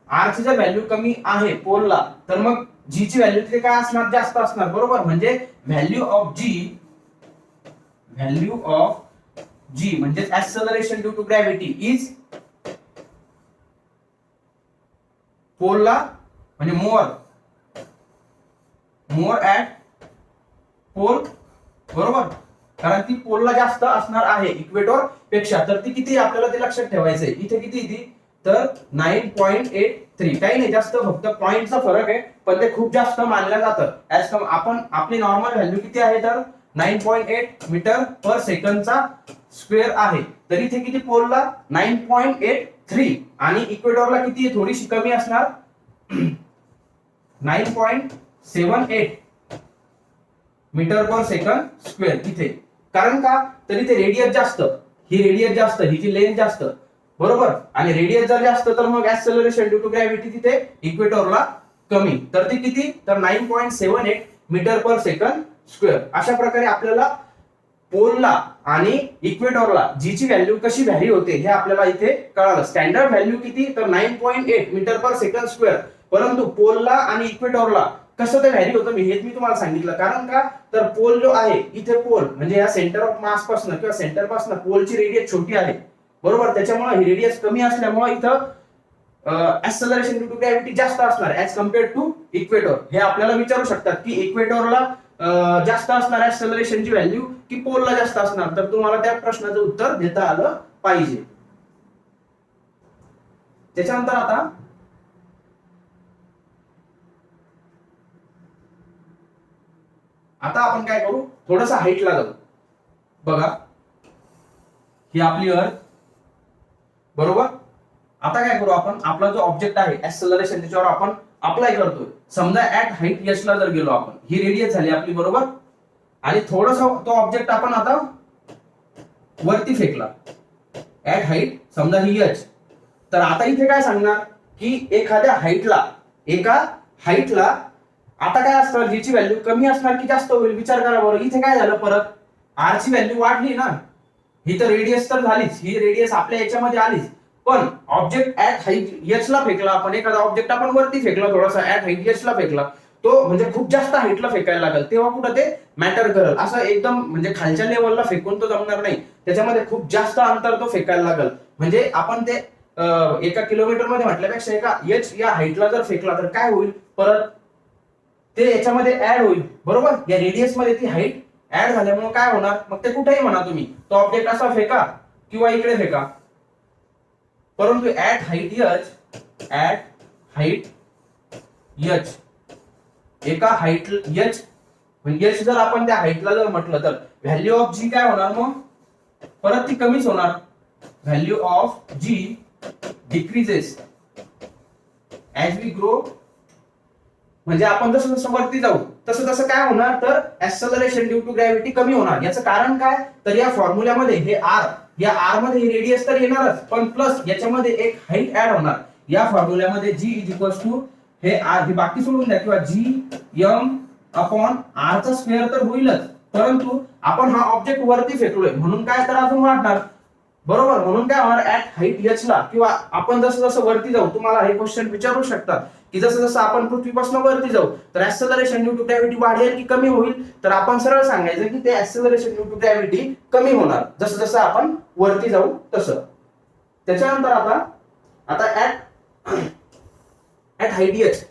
R ची जर व्हॅल्यू कमी आहे पोलला, तर मग G ची व्हॅल्यू तिथे काय असणार, जास्त असणार, बरोबर. म्हणजे व्हॅल्यू ऑफ G म्हणजे acceleration due to gravity is पोलला म्हणजे मोर ऍट पोल, बरोबर. कारण ती पोलला जास्त असणार आहे इक्वेटर पेक्षा. तर ती किती आपल्याला ते लक्षात ठेवायचंय. इथे किती ती तर 9.83, काही नाही जास्त, फक्त पॉइंटचा फरक आहे, पण ते खूप जास्त मानलं जातं. आपण आपली नॉर्मल व्हॅल्यू किती आहे तर 9.8 मीटर पर सेकंडचा स्क्वेअर आहे. तर इथे किती पोलला 9.83 आणि इक्वेटरला किती थोडीशी कमी असणार 9.78 मीटर पर सेकंड स्क्वेअर इथे. कारण का तर इथे रेडियस जास्त, ही रेडियस जास्त, ही जी लेंथ जास्त, बरोबर. आणि रेडियस जर जास्त तर मग ऍक्सेलरेशन ड्यू टू ग्रॅव्हिटी तिथे इक्वेटरला कमी. तर ती किती तर 9.78 मीटर पर सेकंड स्क्वेअर. अशा प्रकारे आपल्याला पोलला आणि इक्वेटरला जी ची व्हॅल्यू कशी व्हॅरी होते हे आपल्याला इथे कळालं. स्टँडर्ड व्हॅल्यू किती तर 9.8 मीटर पर सेकंड स्क्वेअर, परंतु पोलला आणि इक्वेटरला कसं ते व्हॅरी होतं मी तुम्हाला सांगितलं. कारण का तर पोल जो आहे इथे पोल म्हणजे या सेंटर ऑफ मास पासून किंवा सेंटर पासून पोलची रेडियस छोटी आहे, बरोबर. त्याच्यामुळे ही रेडियस कमी असल्यामुळे इथं ऍक्सेलरेशन ड्यू टू ग्रॅव्हिटी जास्त असणार ऍज कम्पेअर्ड टू इक्वेटर. हे आपल्याला विचारू शकतात की इक्वेटरला जास्त असणार ऍक्सेलरेशनची व्हॅल्यू की पोलला जास्त असणार. तर तुम्हाला त्या प्रश्नाचं उत्तर देता आलं पाहिजे. त्याच्यानंतर आता आपण काय करू, थोडस हाईटला जाऊ. बघा ही आपली अर्थ, बरोबर. आता काय करू आपण, आपला जो ऑब्जेक्ट आहे ऍक्सेलरेशन त्याच्यावर आपण अप्लाय करतोय. समजा ऍट हाईट h ला जर गेलो आपण, ही रेडियस झाली आपली, बरोबर. आणि थोडस तो ऑब्जेक्ट आपण आता वरती फेकला ऍट हाईट, समजा ही h. तर आता इथे काय सांगणार की एका हाईटला आता काय असणार, जी ची व्हॅल्यू कमी असणार की जास्त होईल. विचार करा बरं, इथे काय झालं परत r ची व्हॅल्यू वाढली ना. ही तर रेडियस तर झालीच, ही रेडियस आपल्या याच्यामध्ये आलीच, पण ऑब्जेक्ट ऍट हाईट h ला फेकला आपण. एखादा ऑब्जेक्ट आपण वरती फेकला, थोडासा ऍट हाईट h ला फेकला, तो म्हणजे खूप जास्त हाईटला फेकायला लागेल, तेव्हा कुठं ते मॅटर करेल. असं एकदम म्हणजे खालच्या लेवलला फेकून तो जमणार नाही, त्याच्यामध्ये खूप जास्त अंतर तो फेकायला लागेल. म्हणजे आपण ते 1 किलोमीटर मध्ये म्हटल्यापेक्षा एका h या हाईटला जर फेकला तर काय होईल, परत ते याच्यामध्ये ऍड होईल, बरोबर. या रेडियस मध्ये ती हाईट ऍड झाल्यामुळे काय होणार, मग ते कुठेही म्हणा तुम्ही, तो ऑब्जेक्ट असा फेका किंवा इकडे फेका, परंतु ऍट हाईट h एका हाईट h म्हणजे h जर आपण त्या हाईटला जर म्हटलं तर व्हॅल्यू ऑफ g काय होणार, मग परत ती कमीच होणार. Value of g decreases as we grow. म्हणजे आपण जसं जसं वरती जाऊ तसं तसं काय होणार तर ऍक्सेलरेशन ड्यू टू ग्रॅव्हिटी कमी होणार. याचं कारण काय तर या फॉर्म्युल्यामध्ये हे r, या r मध्ये ही रेडियस तर येणारच, पण प्लस याच्यामध्ये एक हाईट ऍड होणार. या फॉर्म्युल्यामध्ये g इज इक्वल्स टू हे r, हे बाकी सोडून द्या, किंवा GM अपॉन r चा स्क्वेअर तर होईलच, परंतु आपण हा ऑब्जेक्ट वरती फेकलोय म्हणून काय तर अजून वाढणार, बरोबर. म्हणून काय होणार ऍट हाईट h ला, किंवा आपण जसं जसं वरती जाऊ, तुम्हाला हे क्वेश्चन विचारू शकतात की जसं जसं आपण पृथ्वीपासून वरती जाऊ तर ऍक्सेलरेशन ड्यू टू ग्रॅव्हिटी वाढेल की कमी होईल. तर आपण सरळ सांगायचं की ते ऍक्सेलरेशन ड्यू टू ग्रॅव्हिटी कमी होणार जसं जसं आपण वरती जाऊ तसं. त्याच्यानंतर आता ऍट हाईट h.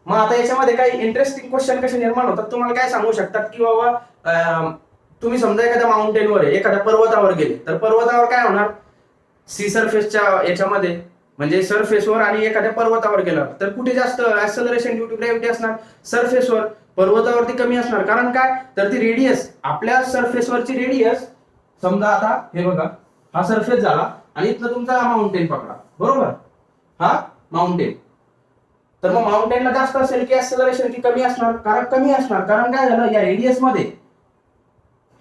मग आता याच्यामध्ये काही इंटरेस्टिंग क्वेश्चन कसे निर्माण होतात, तुम्हाला काय सांगू शकतात की बाबा तुम्ही समजा एखाद्या माउंटेनवर आहे, एखाद्या पर्वतावर गेले, तर पर्वतावर काय होणार, सी सरफेसच्या याच्यामध्ये म्हणजे सरफेसवर आणि एखाद्या पर्वतावर गेला तर कुठे जास्त ऍक्सेलरेशन ड्यू टू ग्रॅव्हिटी असणार, सरफेसवर. पर्वतावरती कमी असणार, कारण काय, तर ती रेडियस, आपल्या सरफेसवरची रेडियस, समजा आता हे बघा, हा सरफेस झाला आणि इथनं तुमचा माउंटेन पकडा, बरोबर, हा माउंटेन. तर मग माउंटेनला जास्त असेल की ऍक्सेलरेशन की कमी असणार, कारण कमी असणार, कारण काय झालं, या रेडियस मध्ये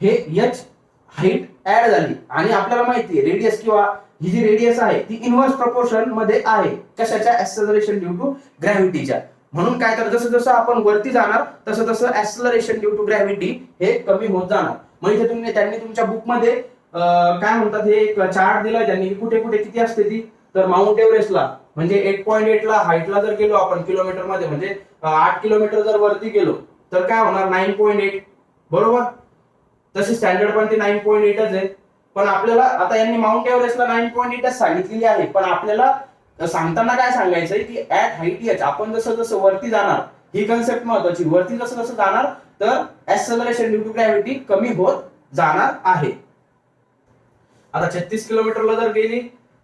हे एच हाईट ऍड झाली आणि आपल्याला माहिती आहे रेडियस किंवा ही जी रेडियस आहे ती इनव्हर्स प्रपोर्शन मध्ये आहे, कशाच्या, ऍक्सेलरेशन ड्यू टू ग्रॅव्हिटीच्या. म्हणून काय, तर जसं जसं आपण वरती जाणार तसं तसं ऍक्सेलरेशन ड्यू टू ग्रॅव्हिटी हे कमी होत जाणार. मग इथे त्यांनी तुमच्या बुकमध्ये काय म्हणतात, हे एक चार्ट दिला त्यांनी, कुठे कुठे किती असते ती. तर माउंट एव्हरेस्टला म्हणजे 8.8 ला हाईटला जर गेलो आपण किलोमीटर मध्ये, म्हणजे 8 किलोमीटर जर वरती गेलो तर काय होणार, 9.8, बरोबर. तशी स्टँडर्ड पण ती 9.8च आहे. पण आपल्याला आता यांनी माउंट एव्हरेस्टला 9.8च सांगितलेली आहे, पण आपल्याला सांगताना काय सांगायचंय की ऍट हाईट एच, आपण जसं जसं वरती जाणार, ही कन्सेप्ट महत्वाची, वरती जसं जसं जाणार तर ऍक्सेलरेशन ड्यू टू ग्रॅव्हिटी कमी होत जाणार आहे. आता 36 किलोमीटरला जर गेली,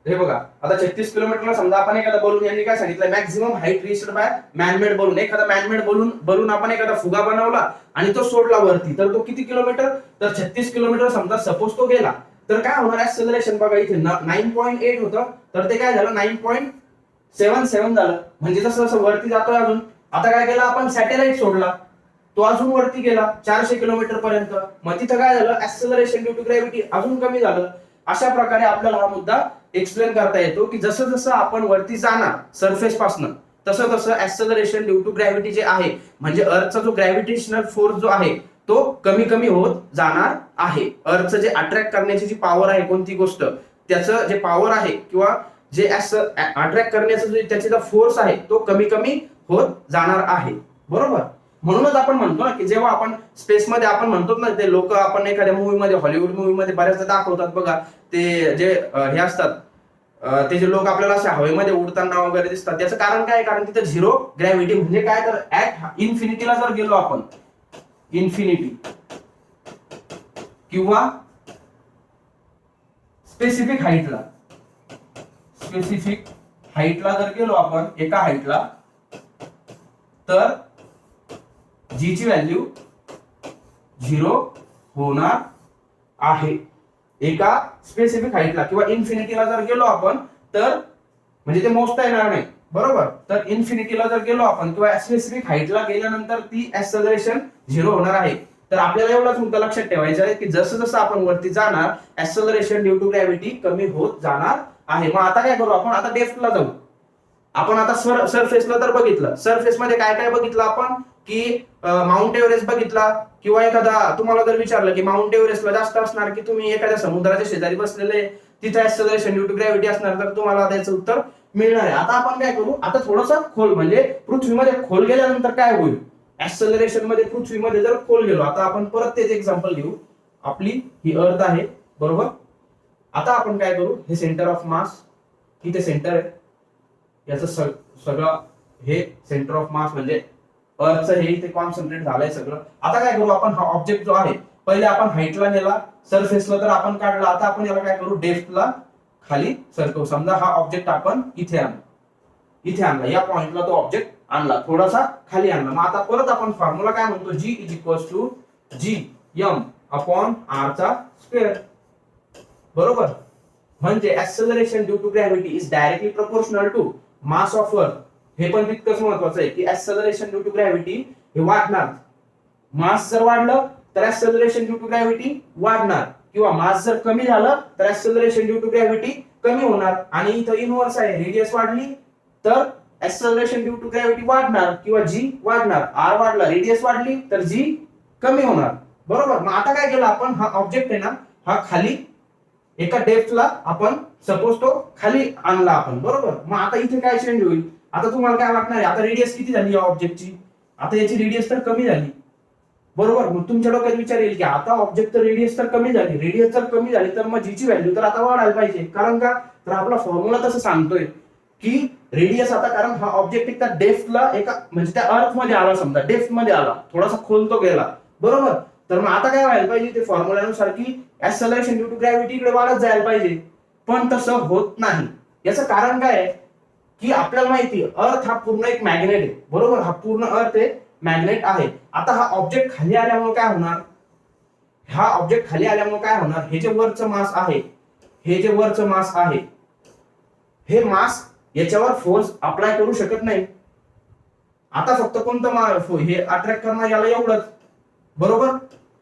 हे बघा, आता 36 किलोमीटरला समजा आपण एखादा बलून, यांनी काय सांगितलं, maximum height reached by manmade balloon, एखादा मॅनमेड बलून आपण एखादा फुगा बनवला आणि तो सोडला वरती, तर तो किती किलोमीटर, तर 36 किलोमीटर समजा सपोज तो गेला, तर काय होणार, ऍक्सेलरेशन बघा इथे 9.8 होतं, तर ते काय झालं 9.77 झालं. म्हणजे जसं जसं वरती जातोय अजून, आता काय केलं आपण, सॅटेलाइट सोडला, तो अजून वरती गेला 400 किलोमीटर पर्यंत, मग तिथं काय झालं, ऍक्सेलरेशन ड्यू टू ग्रॅव्हिटी अजून कमी झालं. अशा प्रकारे आपल्याला हा मुद्दा एक्सप्लेन करता येतो की जसं जसं आपण वरती जाणार सरफेस पासून, तसं तसं ऍक्सेलरेशन ड्यू टू ग्रॅव्हिटी जे आहे, म्हणजे अर्थचा जो ग्रॅव्हिटेशनल फोर्स जो आहे तो कमी कमी होत जाणार आहे. अर्थचं जे अट्रॅक्ट करण्याची जी पॉवर आहे कोणती गोष्ट, त्याचं जे पॉवर आहे किंवा जे अट्रॅक्ट करण्याचा जो त्याचा जो फोर्स आहे तो कमी कमी होत जाणार आहे, बरोबर. म्हणूनच आपण म्हणतो ना की जेव्हा आपण स्पेसमध्ये, आपण म्हणतो ना, ते लोक आपण एखाद्या मूवीमध्ये, हॉलिवूड मूवीमध्ये बऱ्याचदा दाखवतात बघा, ते जे हे असतात, ते जे लोक आपल्याला असे हवेमध्ये उडताना वगैरे दिसतात, त्याचं कारण काय, कारण तिथं झिरो ग्रॅव्हिटी. म्हणजे काय, तर ऍट इन्फिनिटीला जर गेलो आपण, इन्फिनिटी किंवा स्पेसिफिक हाईटला जर गेलो आपण, एका हाईटला, तर जी ची व्हॅल्यू 0 होणार आहे. एका स्पेसिफिक हाईटला किंवा इन्फिनिटीला जर गेलो आपण, तर म्हणजे ते मोजता येणार नाही, बरोबर. तर इन्फिनिटीला जर गेलो आपण किंवा स्पेसिफिक हाईटला गेल्यानंतर ती ऍक्सेलरेशन 0 होणार आहे. तर आपल्याला एवढाच मुद्दा लक्षात ठेवायचा आहे की जसं जसं आपण वरती जाणार ऍक्सेलरेशन ड्यू टू ग्रॅव्हिटी कमी होत जाणार आहे. मग आता काय करू आपण, आता डेप्थला जाऊ. आपण आता सरफेसला तर बघितलं, सरफेस मध्ये काय काय बघितलं आपण, की माउंट एव्हरेस्ट बघितला, किंवा एखादा तुम्हाला जर विचारलं की माउंट एव्हरेस्टला जास्त असणार की तुम्ही एखाद्या समुद्राच्या शेजारी बसलेले, तिथे ऍक्सेलरेशन ड्यू टू ग्रॅव्हिटी असणार, तर तुम्हाला त्याचं उत्तर मिळणार आहे. आता आपण काय करू, आता थोडंसं खोल, म्हणजे पृथ्वीमध्ये खोल गेल्यानंतर काय होईल, ऍक्सेलरेशन मध्ये पृथ्वीमध्ये जर खोल गेलो, आता आपण परत तेच एक्झाम्पल घेऊ. आपली ही अर्थ आहे, बरोबर. आता आपण काय करू, हे सेंटर ऑफ मास, इथे सेंटर आहे, याचं सगळं हे सेंटर ऑफ मास म्हणजे अर्थचं हे इथे कॉन्सन्ट्रेट झालंय सगळं. आता काय करू आपण, हा ऑब्जेक्ट जो आहे, पहिले आपण हाईटला नेला, सरफेसला तर आपण काढला, आता आपण याला काय करू, डेप्थला खाली सरकवू. समजा हा ऑब्जेक्ट आपण इथे आणला, या पॉइंटला तो ऑब्जेक्ट आणला, थोडासा खाली आणला. मग आता परत आपण फॉर्म्युला काय म्हणतो, G = Gm/r², बरोबर. म्हणजे acceleration due to gravity is directly proportional to mass of earth. हे पण तितकंच महत्वाचं आहे की ऍक्सेलरेशन ड्यू टू ग्रॅव्हिटी हे वाढणार. मास जर वाढलं तर ऍक्सेलरेशन ड्यू टू ग्रॅव्हिटी वाढणार, किंवा मास जर कमी झालं तर ऍक्सेलरेशन ड्यू टू ग्रॅव्हिटी कमी होणार. आणि इथं इनव्हर्स आहे, रेडियस वाढली तर ऍक्सेलरेशन ड्यू टू ग्रॅव्हिटी वाढणार किंवा जी वाढणार. आर वाढला, रेडियस वाढली तर जी कमी होणार, बरोबर. मग आता काय केलं आपण, हा ऑब्जेक्ट आहे ना, हा खाली एका डेप्थला आपण सपोज तो खाली आणला आपण, बरोबर. मग आता इथे काय चेंज होईल, आता तुम्हाला काय वाटणार आहे, आता रेडियस किती झाली या ऑब्जेक्टची, आता याची रेडियस तर कमी झाली, बरोबर. मग तुमच्या डोक्यात विचार येईल की आता ऑब्जेक्ट तर रेडियस तर कमी झाली, रेडियस जर कमी झाली तर मग जीची व्हॅल्यू तर आता वाढायला पाहिजे. कारण का, तर आपला फॉर्म्युला तसं सांगतोय की रेडियस, आता कारण हा ऑब्जेक्ट एका डेप्थला, एका म्हणजे त्या अर्थ मध्ये आला, समजा डेप्थ मध्ये आला, थोडासा खोल तो गेला, बरोबर. तर मग आता काय व्हायला पाहिजे ते फॉर्म्युल्यानुसार की ऍक्सलरेशन ड्यू टू ग्रॅव्हिटी इकडे वाढत जायला पाहिजे, पण तसं होत नाही. याचं कारण काय आहे की आपल्याला माहिती आहे अर्थ हा पूर्ण एक मॅग्नेट आहे, बरोबर. हा पूर्ण अर्थ आहे मॅग्नेट आहे. आता हा ऑब्जेक्ट खाली आल्यामुळे काय होणार, हा ऑब्जेक्ट खाली आल्यामुळे काय होणार, हे जे वरचं मास आहे, हे जे वरचं मास आहे, हे मास याच्यावर फोर्स अप्लाय करू शकत नाही. आता फक्त कोणतं हे अट्रॅक्ट करणार याला एवढंच, बरोबर.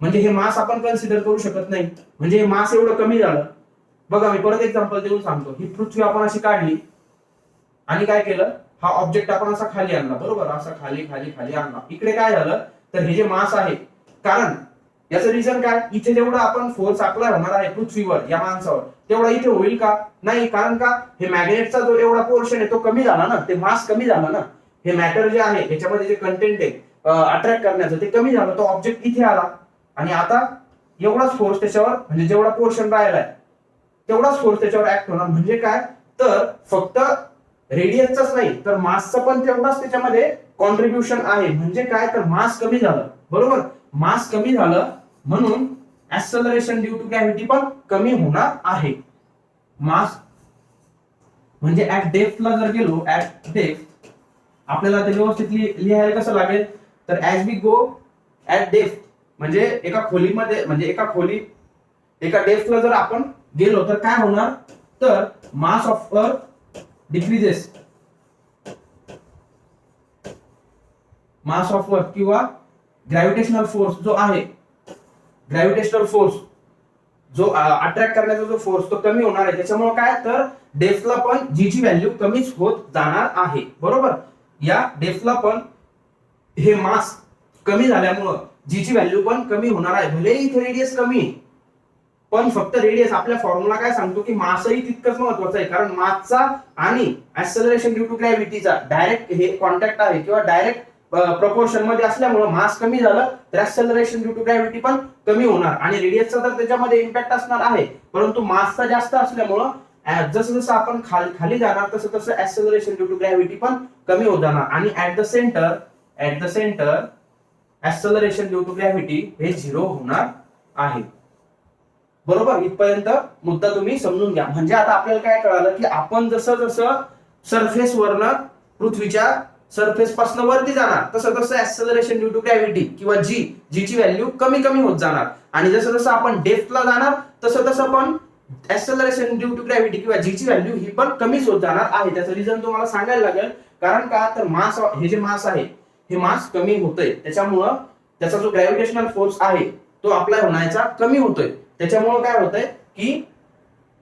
म्हणजे हे मास आपण कन्सिडर करू शकत नाही, म्हणजे हे मास एवढं कमी झालं. बघा मी परत एक्झाम्पल देऊन सांगतो. ही पृथ्वी आपण अशी काढली आणि काय केलं, हा ऑब्जेक्ट आपण असा खाली आणला, बरोबर. असा खाली खाली खाली आणला. इकडे काय झालं तर हे जे मास आहे, कारण याचं रिझन काय, इथे जेवढा आपण फोर्स अप्लाय होणार आहे पृथ्वीवर या माणसावर तेवढा इथे होईल का, नाही. कारण का हे मॅग्नेटचा जो एवढा पोर्शन आहे तो कमी झाला ना, ते मास कमी झाला ना. हे मॅटर जे आहे याच्यामध्ये जे कंटेंट आहे अट्रॅक्ट करण्याचं ते कमी झालं, तो ऑब्जेक्ट इथे आला आणि आता एवढाच फोर्स त्याच्यावर, म्हणजे जेवढा पोर्शन राहिलाय तेवढाच फोर्स त्याच्यावर ऍक्ट होणार. म्हणजे काय तर फक्त रेडियसचाच नाही तर मासचं पण तेवढाच त्याच्यामध्ये कॉन्ट्रीब्युशन आहे. म्हणजे काय तर मास कमी झालं, बरोबर. मास कमी झालं म्हणून ऍक्सलरेशन ड्यू टू ग्रॅव्हिटी पण कमी होणार आहे. मास म्हणजे ऍट डेप्थला जर गेलो, ऍट डेप्थ आपल्याला ते व्यवस्थित लिहायला कसं लागेल तर as we go at depth म्हणजे एका खोलीमध्ये, म्हणजे एका डेप्थला जर आपण गेलो तर काय होणार तर मास ऑफ अर्थ डिक्रीजेस, मास ऑफ अर्थ किंवा ग्रॅव्हिटेशनल फोर्स जो आहे, ग्रॅव्हिटेशनल फोर्स जो अट्रॅक्ट करण्याचा जो फोर्स तो कमी होणार आहे. त्याच्यामुळे काय तर डेप्थला पण जी ची व्हॅल्यू कमीच होत जाणार आहे, बरोबर. या डेप्थला पण हे मास कमी झाल्यामुळं जी ची व्हॅल्यू पण कमी होणार आहे. भले इथे रेडियस कमी आहे पण फक्त रेडियस, आपल्या फॉर्म्युला काय सांगतो की मासही तितकंच महत्वाचं आहे. कारण मासचा आणि ऍक्सलरेशन ड्यू टू ग्रॅव्हिटीचा डायरेक्ट हे कॉन्टॅक्ट आहे किंवा डायरेक्ट प्रपोर्शन मध्ये असल्यामुळे मास कमी झालं तर ऍक्सलरेशन ड्यू टू ग्रॅव्हिटी पण कमी होणार. आणि रेडियसचा तर त्याच्यामध्ये इम्पॅक्ट असणार आहे, परंतु मासचा जास्त असल्यामुळं जसं जसं आपण खाली जाणार तसं तसं ऍक्सलरेशन ड्यू टू ग्रॅव्हिटी पण कमी होत जाणार. आणि at the centre acceleration due to gravity हे 0 होणार आहे, बरोबर. इथपर्यंत मुद्दा तुम्ही समजून घ्या. म्हणजे आता आपल्याला काय कळालं की आपण जसं जसं सरफेस वरनं, पृथ्वीच्या सरफेस पासून वरती जाणार तसं तसं ऍक्सलरेशन ड्यू टू ग्रॅव्हिटी किंवा जी ची व्हॅल्यू कमी कमी होत जाणार. आणि जसं जसं आपण डेप्थला जाणार तसं तसं पण ऍक्सलरेशन ड्यू टू ग्रॅव्हिटी किंवा जी ची व्हॅल्यू ही पण कमीच होत जाणार आहे. त्याचं रिझन तुम्हाला सांगायला लागेल. कारण का तर मास, हे जे मास आहे हे मास कमी होतंय, त्याच्यामुळं त्याचा जो ग्रॅव्हिटेशनल फोर्स आहे तो अप्लाय होण्याचा कमी होतोय. त्याच्यामुळे काय होतंय की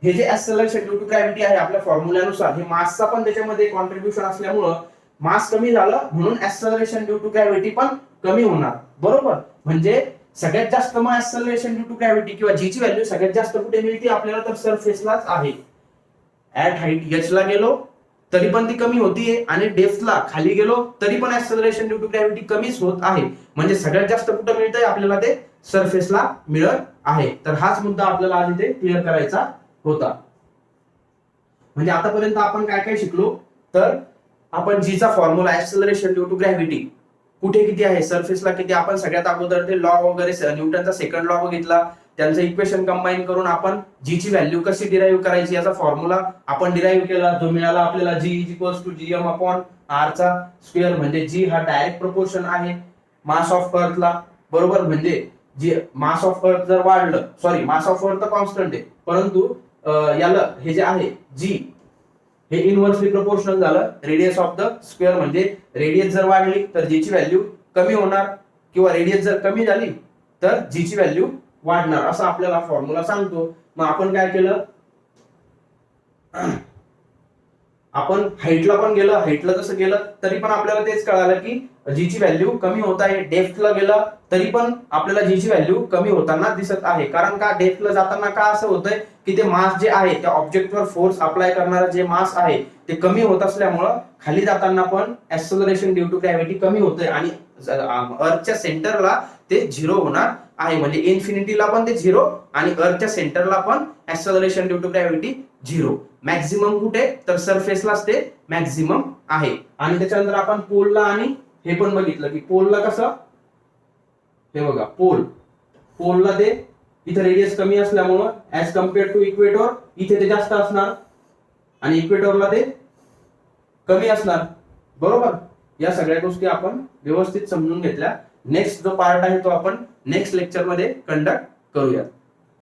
हे जे ऍक्सलरेशन ड्यू टू ग्रॅव्हिटी आहे आपल्या फॉर्म्युल्यानुसार हे मासचा पण त्याच्यामध्ये कॉन्ट्रीब्युशन असल्यामुळं मास कमी झालं म्हणून ऍक्सलरेशन ड्यू टू ग्रॅव्हिटी पण कमी होणार, बरोबर. म्हणजे सगळ्यात जास्त मग ऍक्सलरेशन ड्यू टू ग्रॅव्हिटी किंवा जी ची व्हॅल्यू सगळ्यात जास्त कुठे मिळते आपल्याला तर सरफेसलाच आहे. ऍट हाईट एच ला गेलो तरी पण ती कमी होतीये आणि डेप्थला खाली गेलो तरी पण ऍक्सलरेशन ड्यू टू ग्रॅव्हिटी कमीच होत आहे. म्हणजे सगळ्यात जास्त कुठे मिळतंय आपल्याला ते सरफेसला मिळत आहे. तर हाच मुद्दा आपल्याला आज इथे क्लिअर करायचा होता. म्हणजे आतापर्यंत आपण काय काय शिकलो तर आपण जीचा formula acceleration due to gravity कुठे किती आहे, सरफेसला किती, आपण सगळ्यात अगोदर ते लॉ वगैरे न्यूटनचा सेकंड लॉ बघितला, त्यांचं इक्वेशन कंबाईन करून आपण जी ची व्हॅल्यू कशी डिराईव्ह करायची याचा फॉर्म्युला आपण डिराईव्ह केला, जो मिळाला आपल्याला g is equals to GM upon R चा स्क्वेअर. म्हणजे जी हा डायरेक्ट प्रपोर्शन आहे मास ऑफ अर्थला, बरोबर. म्हणजे जी मास ऑफ अर्थ जर वाढलं, सॉरी मास ऑफ अर्थ कॉन्स्टंट आहे परंतु याला हे जे आहे जी हे इनव्हर्सली प्रोपोर्शनल झालं रेडियस ऑफ द स्क्वेअर. म्हणजे रेडियस जर वाढली तर जी ची व्हॅल्यू कमी होणार किंवा रेडियस जर कमी झाली तर जी ची व्हॅल्यू वाढणार, असं आपल्याला फॉर्म्युला सांगतो. मग आपण काय केलं, आपण हाईटला पण गेलं, हाईटला जसं गेलं तरी पण आपल्याला तेच कळालं की जी ची व्हॅल्यू कमी होत आहे. डेप्थला गेलं तरी पण आपल्याला जी ची व्हॅल्यू कमी होताना दिसत आहे. कारण का डेप्थला जाताना का असं होतंय की ते मास जे आहे त्या ऑब्जेक्टवर फोर्स अप्लाय करणारा जे मास आहे ते कमी होत असल्यामुळं खाली जाताना पण ऍक्सलरेशन ड्यू टू ग्रॅव्हिटी कमी होतंय आणि अर्थच्या सेंटरला ते 0 होणार आहे. म्हणजे इन्फिनिटीला पण ते 0 आणि अर्थच्या सेंटरला पण acceleration due to gravity 0. Maximum कुठे तर सरफेसलाच ते मॅक्झिमम आहे. आणि त्याच्यानंतर आपण पोलला आणि हे पण बघितलं की पोलला कसं, हे बघा पोल पोलला ते इथे रेडियस कमी असल्यामुळं ऍज कम्पेअर टू इक्वेटर इथे ते जास्त असणार आणि इक्वेटरला ते कमी असणार. बरोबर. या सगळ्या गोष्टी आपण व्यवस्थित समजून घेतल्या. नेक्स्ट जो पार्ट आहे तो आपण नेक्स्ट लेक्चर मध्ये कंडक्ट करूया.